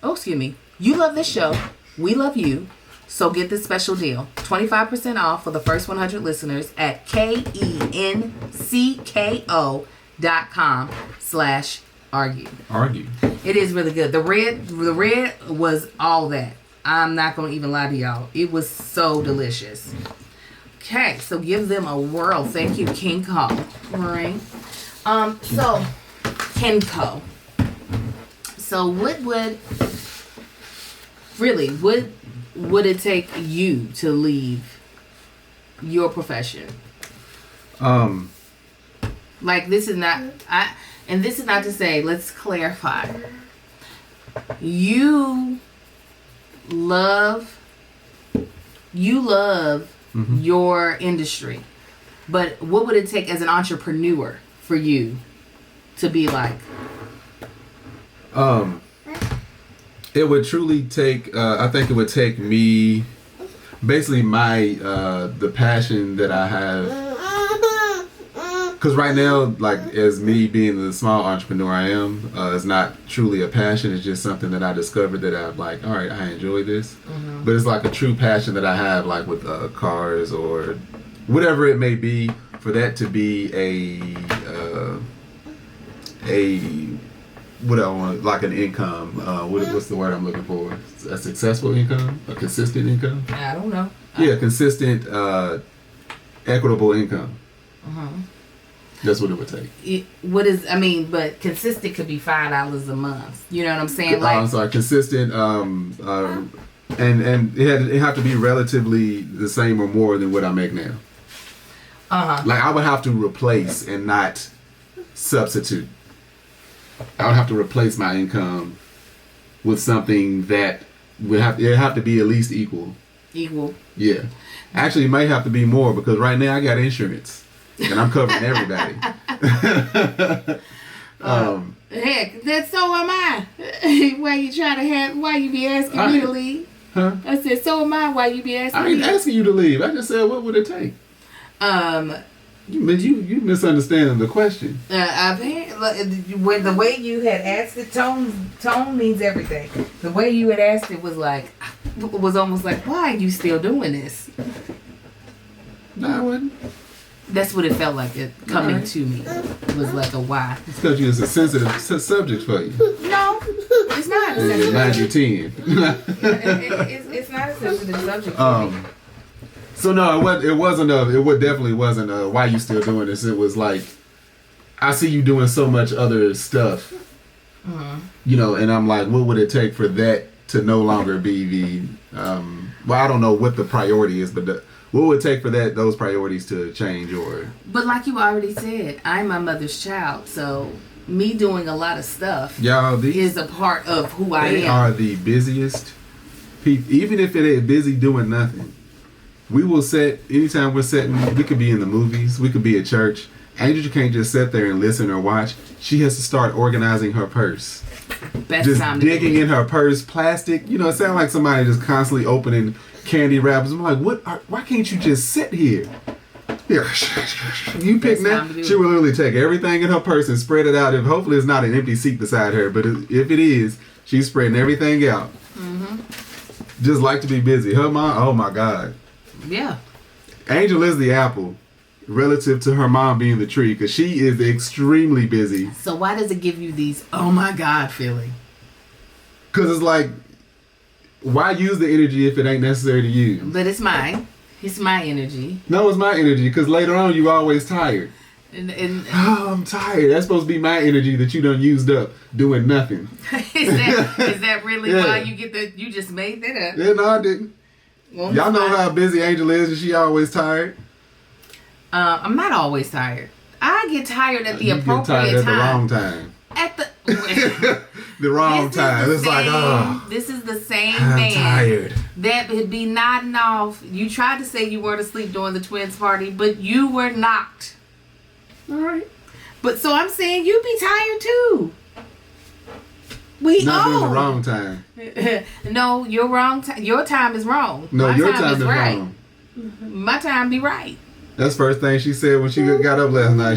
this show. We love you. So get this special deal. 25% off for the first 100 listeners at KENCKO.com/argue. It is really good. The red was all that. I'm not going to even lie to y'all. It was so delicious. Okay, so give them a whirl. Thank you, Kinko. All right. So, Kinko. So what would it take you to leave your profession? Like, this is not to say, let's clarify. You love your industry, but what would it take as an entrepreneur for you to be like? It would truly take, I think it would take me, basically the passion that I have. Because right now, like, as me being the small entrepreneur I am, it's not truly a passion. It's just something that I discovered that I'm like, all right, I enjoy this. Mm-hmm. But it's like a true passion that I have, like with cars or whatever it may be, for that to be what I want, like an income. What's the word I'm looking for? A successful income? A consistent income? I don't know. Yeah, consistent, equitable income. Uh-huh. That's what it would take. But consistent could be $5 a month. You know what I'm saying? Like, I'm sorry, consistent, and it have to be relatively the same or more than what I make now. Uh-huh. Like, I would have to replace and not substitute. I would have to replace my income with something that would have to be at least equal. Equal. Yeah. Actually, it might have to be more, because right now I got insurance and I'm covering everybody. Heck, that's so am I. Why you be asking me to leave? Huh? I said, so am I. Why you be asking me? I ain't asking you to leave. I just said, what would it take? You misunderstanding the question. When the way you had asked it, tone means everything. The way you had asked it was almost like, why are you still doing this? No, I wasn't. That's what it felt like. It coming to me was like a why. It's because it's a sensitive subject for you. No, it's not. It's 9-10. It's not a sensitive subject for me. So no, it definitely wasn't why you still doing this. It was like, I see you doing so much other stuff, and I'm like, what would it take for that to no longer be the, I don't know what the priority is, but what would it take for those priorities to change or? But like you already said, I'm my mother's child, so me doing a lot of stuff is a part of who I am. They are the busiest people, even if it ain't busy doing nothing. We will anytime we're setting, we could be in the movies, we could be at church. Angel can't just sit there and listen or watch. She has to start organizing her purse. Just digging in her purse, plastic. It sounds like somebody just constantly opening candy wrappers. I'm like, why can't you just sit here? You pick that. She will literally take everything in her purse and spread it out. If hopefully it's not an empty seat beside her, but if it is, she's spreading everything out. Mm-hmm. Just like to be busy. Her mom, oh my God. Yeah. Angel is the apple relative to her mom being the tree because she is extremely busy. So why does it give you these, oh my God, feeling? Because it's like, why use the energy if it ain't necessary to use? But it's mine. It's my energy. No, it's my energy because later on you always tired. And oh, I'm tired. That's supposed to be my energy that you done used up doing nothing. is that really why you get that? You just made that up. Yeah, no, I didn't. Well, y'all know how busy Angel is and she always tired. I'm not always tired. I get tired at the appropriate time. You get tired at the wrong time. At the the wrong time. It's like, oh. This is the same I'm man tired. That would be nodding off. You tried to say you weren't asleep during the twins' party, but you were not. All right. But so I'm saying you be tired too. Not during the wrong time. No, you're wrong. Your time is wrong. No, my your time is right. wrong. My time be right. That's the first thing she said when she got up last night.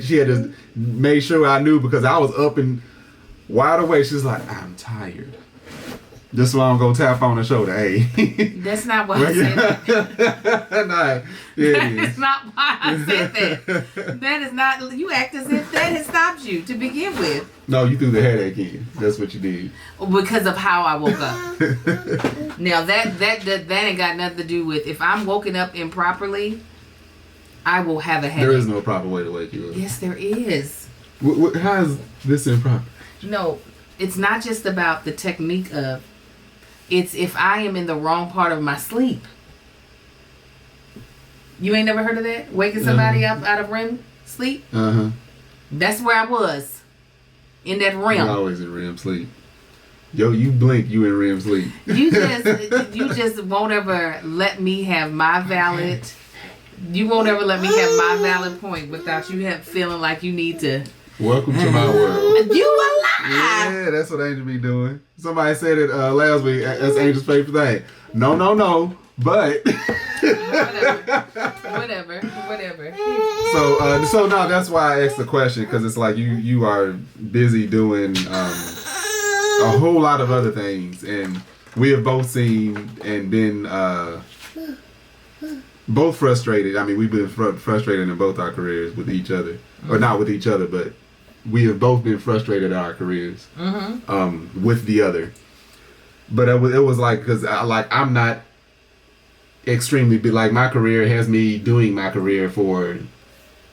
She had to make sure I knew because I was up and wide awake. She's like, I'm tired. This is why I'm gonna tap on the shoulder. Hey. That's not why I said that. Nah, yeah, That's not why I said that. That is not. You act as if that has stopped you to begin with. No, you threw the headache in. That's what you did. Because of how I woke up. Now that ain't got nothing to do with if I'm woken up improperly. I will have a headache. There is no proper way to wake you up. Yes, there is. How is this improper? No, it's not just about the technique of. It's if I am in the wrong part of my sleep. You ain't never heard of that? Waking somebody up out of REM sleep? Uh-huh. That's where I was. In that REM. You're always in REM sleep. Yo, you blink, you in REM sleep. You just won't ever let me have my valid... You won't ever let me have my valid point without you feeling like you need to... Welcome to my world. You alive! Yeah, that's what Angel be doing. Somebody said it last week. That's Angel's favorite thing. No, but... Whatever. So no, that's why I asked the question, because it's like you are busy doing a whole lot of other things, and we have both seen and been both frustrated. I mean, we've been frustrated in both our careers with each other, or not with each other, but we have both been frustrated at our careers with the other. But it was like, because I'm not extremely big. Like, my career has me doing my career for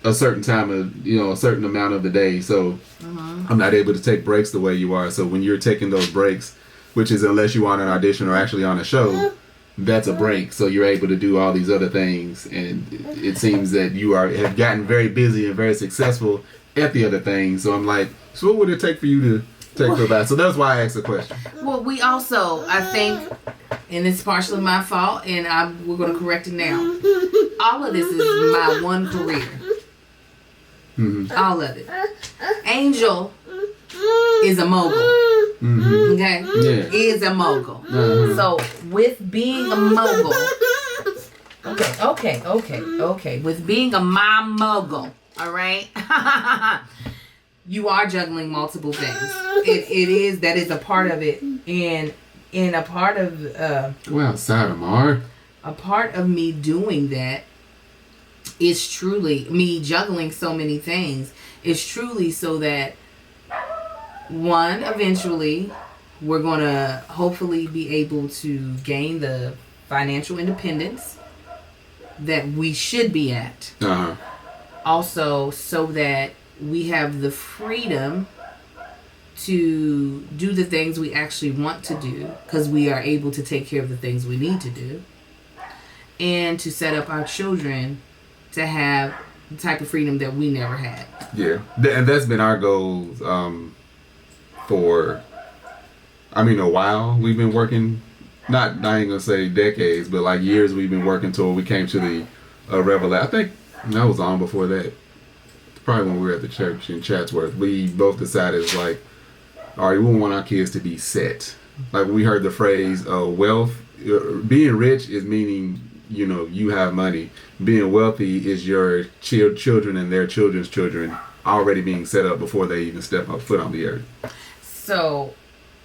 a certain time of, a certain amount of the day. So I'm not able to take breaks the way you are. So when you're taking those breaks, which is unless you want an audition or actually on a show, that's a break. So you're able to do all these other things. And it seems that you have gotten very busy and very successful at the other things. So I'm like, so what would it take for you to take her back? So that's why I asked the question. Well, we also, I think, and it's partially my fault, and we're going to correct it now. All of this is my one career. Mm-hmm. All of it. Angel is a mogul. Mm-hmm. Okay? Yeah. Is a mogul. Mm-hmm. So with being a mogul, okay. With being a mom mogul, all right? You are juggling multiple things. That is a part of it. And a part of go outside, Amar. A part of me doing that is truly me juggling so many things. Is truly so that one, eventually we're gonna hopefully be able to gain the financial independence that we should be at. Uh-huh. Also, so that we have the freedom to do the things we actually want to do, because we are able to take care of the things we need to do, and to set up our children to have the type of freedom that we never had. Yeah, and that's been our goals for, a while. We've been working, I ain't gonna say decades, but like years we've been working toward we came to the revelation. I think that was long before that. Probably when we were at the church in Chatsworth, we both decided, like, all right, we want our kids to be set. Like, when we heard the phrase, wealth, being rich is meaning you know, you have money. Being wealthy is your children and their children's children already being set up before they even step up foot on the earth. So,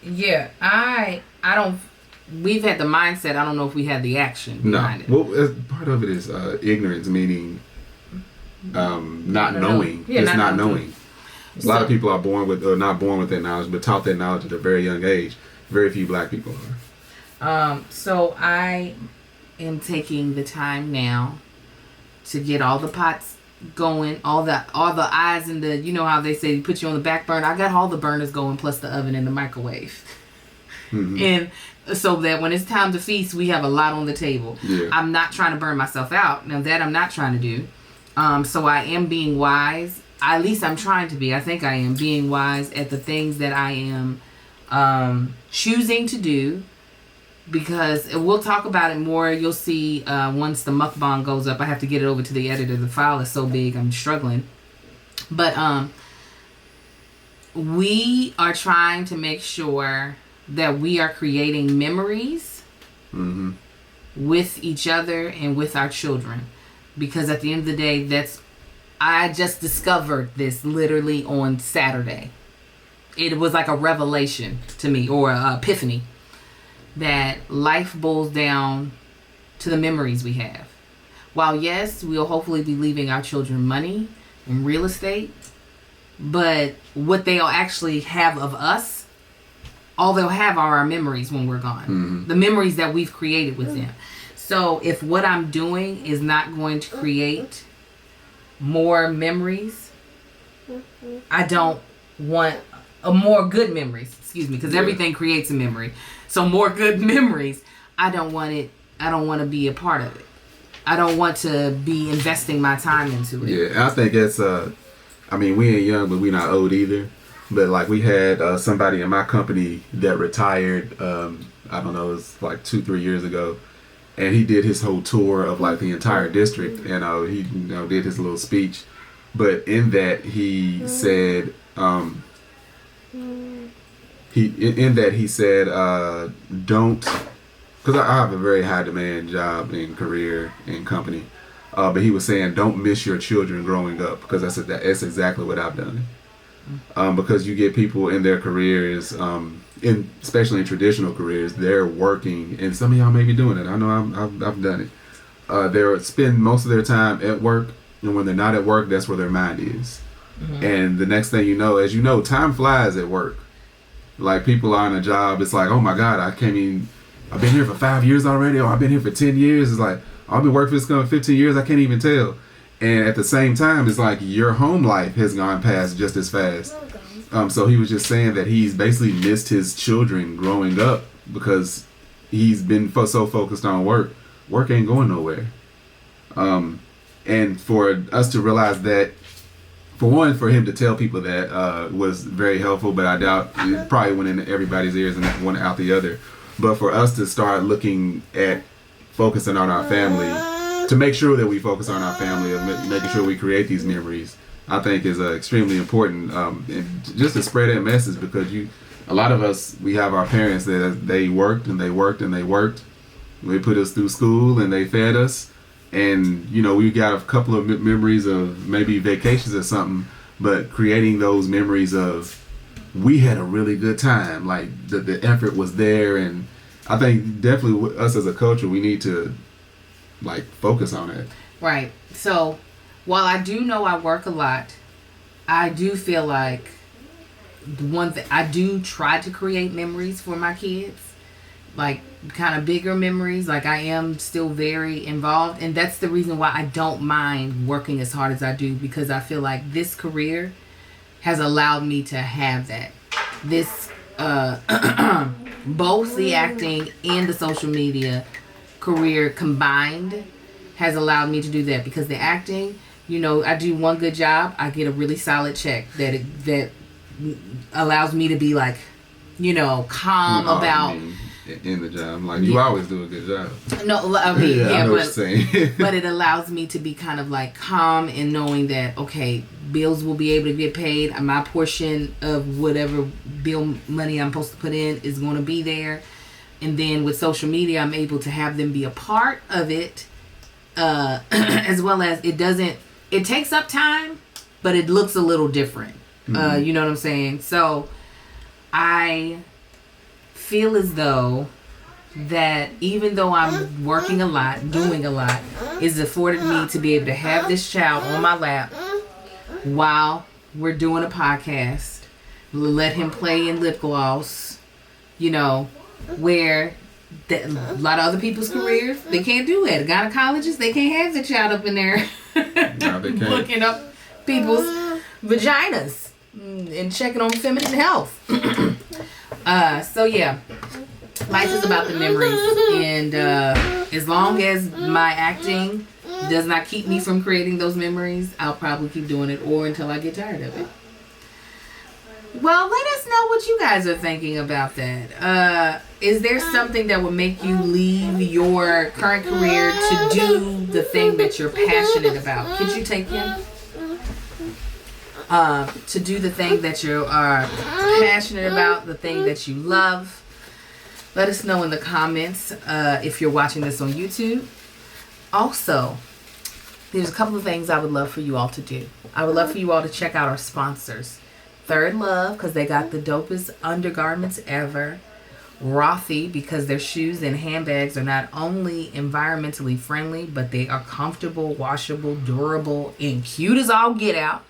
yeah, I don't. We've had the mindset. I don't know if we had the action behind it. Well, part of it is ignorance, meaning not knowing. Yeah, it's not knowing. A lot of people are born with, or not born with that knowledge, but taught that knowledge at a very young age. Very few black people are. So I am taking the time now to get all the pots going, all the eyes in the, you know how they say put you on the back burner. I got all the burners going plus the oven and the microwave. Mm-hmm. And so that when it's time to feast, we have a lot on the table. Yeah. I'm not trying to burn myself out. Now that I'm not trying to do. So I am being wise. At least I'm trying to be. I think I am being wise at the things that I am choosing to do, because we'll talk about it more. You'll see once the mukbang goes up. I have to get it over to the editor. The file is so big, I'm struggling. But we are trying to make sure that we are creating memories mm-hmm. with each other and with our children, because at the end of the day, I just discovered this literally on Saturday. It was like a revelation to me, or an epiphany, that life boils down to the memories we have. While yes, we'll hopefully be leaving our children money and real estate, but what they'll actually have of us, all they'll have are our memories when we're gone. Mm-hmm. The memories that we've created with them. So if what I'm doing is not going to create more memories, I don't want more good memories, because everything creates a memory. So more good memories, I don't want to be a part of it. I don't want to be investing my time into it. Yeah, I think it's I mean, we ain't young, but we not old either. But like, we had somebody in my company that retired, I don't know, it was like 2-3 years ago. And he did his whole tour of like the entire district, and he did his little speech. But in that he said, he said, don't, because I have a very high demand job and career and company. But he was saying, don't miss your children growing up, because that's exactly what I've done. Because you get people in their careers, especially in traditional careers, they're working, and some of y'all may be doing it. I know I've done it. They spend most of their time at work, and when they're not at work, that's where their mind is. Mm-hmm. And the next thing you know, as you know, time flies at work. Like, people are on a job, it's like, oh my God, I've been here for 5 years already, or I've been here for 10 years. It's like, I've been working for this company 15 years, I can't even tell. And at the same time, it's like your home life has gone past just as fast. So he was just saying that he's basically missed his children growing up because he's been so focused on work. Work ain't going nowhere. And for us to realize that, for him to tell people that was very helpful, but I doubt it probably went in everybody's ears and went out the other. But for us to start looking at focusing on our family, to make sure that we focus on our family and making sure we create these memories, I think is extremely important. And just to spread that message, because a lot of us, we have our parents that they worked and they worked and they worked. They put us through school and they fed us. And, we got a couple of memories of maybe vacations or something, but creating those memories of, we had a really good time. Like, the effort was there. And I think definitely us as a culture, we need to focus on it. Right. So while I do know I work a lot, I do feel like one thing, I do try to create memories for my kids, like kind of bigger memories. Like, I am still very involved, and that's the reason why I don't mind working as hard as I do, because I feel like this career has allowed me to have that. This both the acting and the social media career combined has allowed me to do that, because the acting, I do one good job, I get a really solid check that allows me to be like, calm about in the job. Like, you always do a good job. No, I mean, I know what you're saying. But it allows me to be kind of like calm and knowing that, okay, bills will be able to get paid. My portion of whatever bill money I'm supposed to put in is going to be there. And then with social media, I'm able to have them be a part of it as well as it takes up time, but it looks a little different. You know what I'm saying? So I feel as though that even though I'm working a lot, doing a lot, is afforded me to be able to have this child on my lap while we're doing a podcast. Let him play in lip gloss, you know, where a lot of other people's careers, they can't do that. Gynecologists, they can't have the child up in there No, they can't. looking up people's vaginas and checking on feminine health. So yeah, life is about the memories, and as long as my acting does not keep me from creating those memories, I'll probably keep doing it, or until I get tired of it. Well, let us know what you guys are thinking about that. Is there something that would make you leave your current career to do the thing that you're passionate about? Could you take him? To do the thing that you are passionate about, the thing that you love. Let us know in the comments if you're watching this on YouTube. Also, there's a couple of things I would love for you all to do. I would love for you all to check out our sponsors. Third Love, because they got the dopest undergarments ever. Rafi, because their shoes and handbags are not only environmentally friendly, but they are comfortable, washable, durable, and cute as all get out.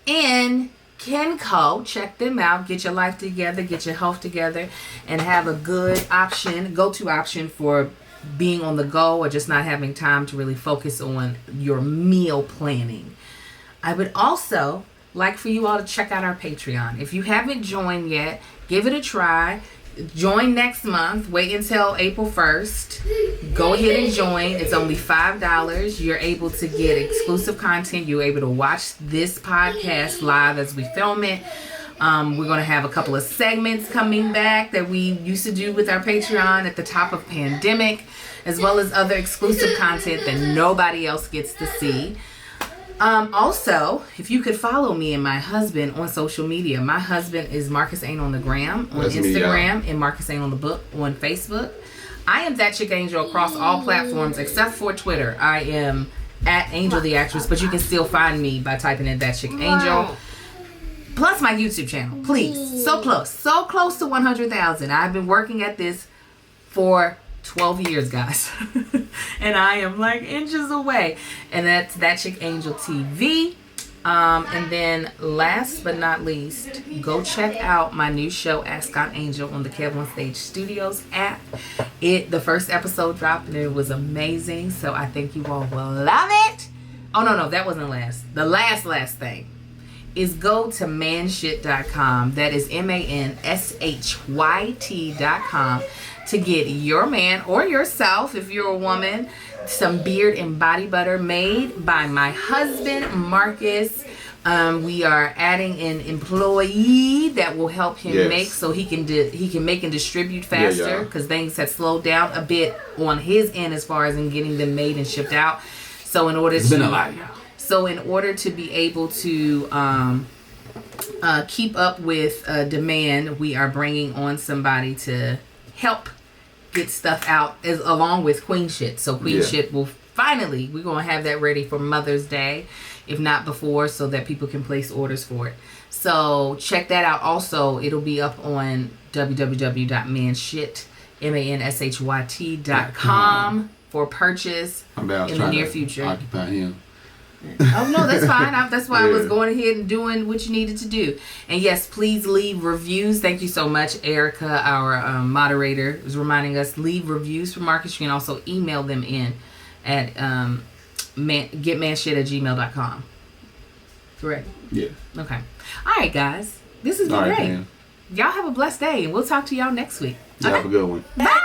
And Kenco, check them out. Get your life together, get your health together, and have a good option, go-to option for being on the go or just not having time to really focus on your meal planning. I would also like for you all to check out our Patreon. If you haven't joined yet, give it a try. Join next month. Wait until April 1st. Go ahead and join. It's only $5. You're able to get exclusive content. You're able to watch this podcast live as we film it. We're going to have a couple of segments coming back that we used to do with our Patreon at the top of pandemic, as well as other exclusive content that nobody else gets to see. Also, if you could follow me and my husband on social media. My husband is Marcus Ain't on the Gram on Instagram, and Marcus Ain't on the Book on Facebook. I am That Chick Angel across all platforms except for Twitter. I am at Angel the Actress, but you can still find me by typing in That Chick Angel. Plus my YouTube channel, please. So close to 100,000. I've been working at this for 12 years, guys. And I am like inches away. And that's That Chick Angel TV. And then last but not least, go check out my new show, Ascot Angel, on the Kev on Stage Studios app. The first episode dropped and it was amazing. So I think you all will love it. Oh, no, that wasn't last. The last thing is go to manshit.com. That is manShyt.com to get your man or yourself, if you're a woman, some beard and body butter made by my husband, Marcus. We are adding an employee that will help him make, so he can make and distribute faster, because things have slowed down a bit on his end as far as in getting them made and shipped out. So in order been a lot, y'all. So in order to be able to keep up with demand, we are bringing on somebody to help get stuff out along with Queen Shit. So Queen Shit will finally, we're going to have that ready for Mother's Day, if not before, so that people can place orders for it. So check that out. Also, it'll be up on www.manshyt.com for purchase in the near future. Occupy him. Oh no, that's fine. That's why I was going ahead and doing what you needed to do. And yes, please leave reviews. Thank you so much, Erica, our moderator, is reminding us, leave reviews for Marcus. You can also email them in at getmanshit@gmail.com. Correct? Yeah. Okay. All right, guys. This has been great. Man. Y'all have a blessed day, and we'll talk to y'all next week. Have a good one. Bye.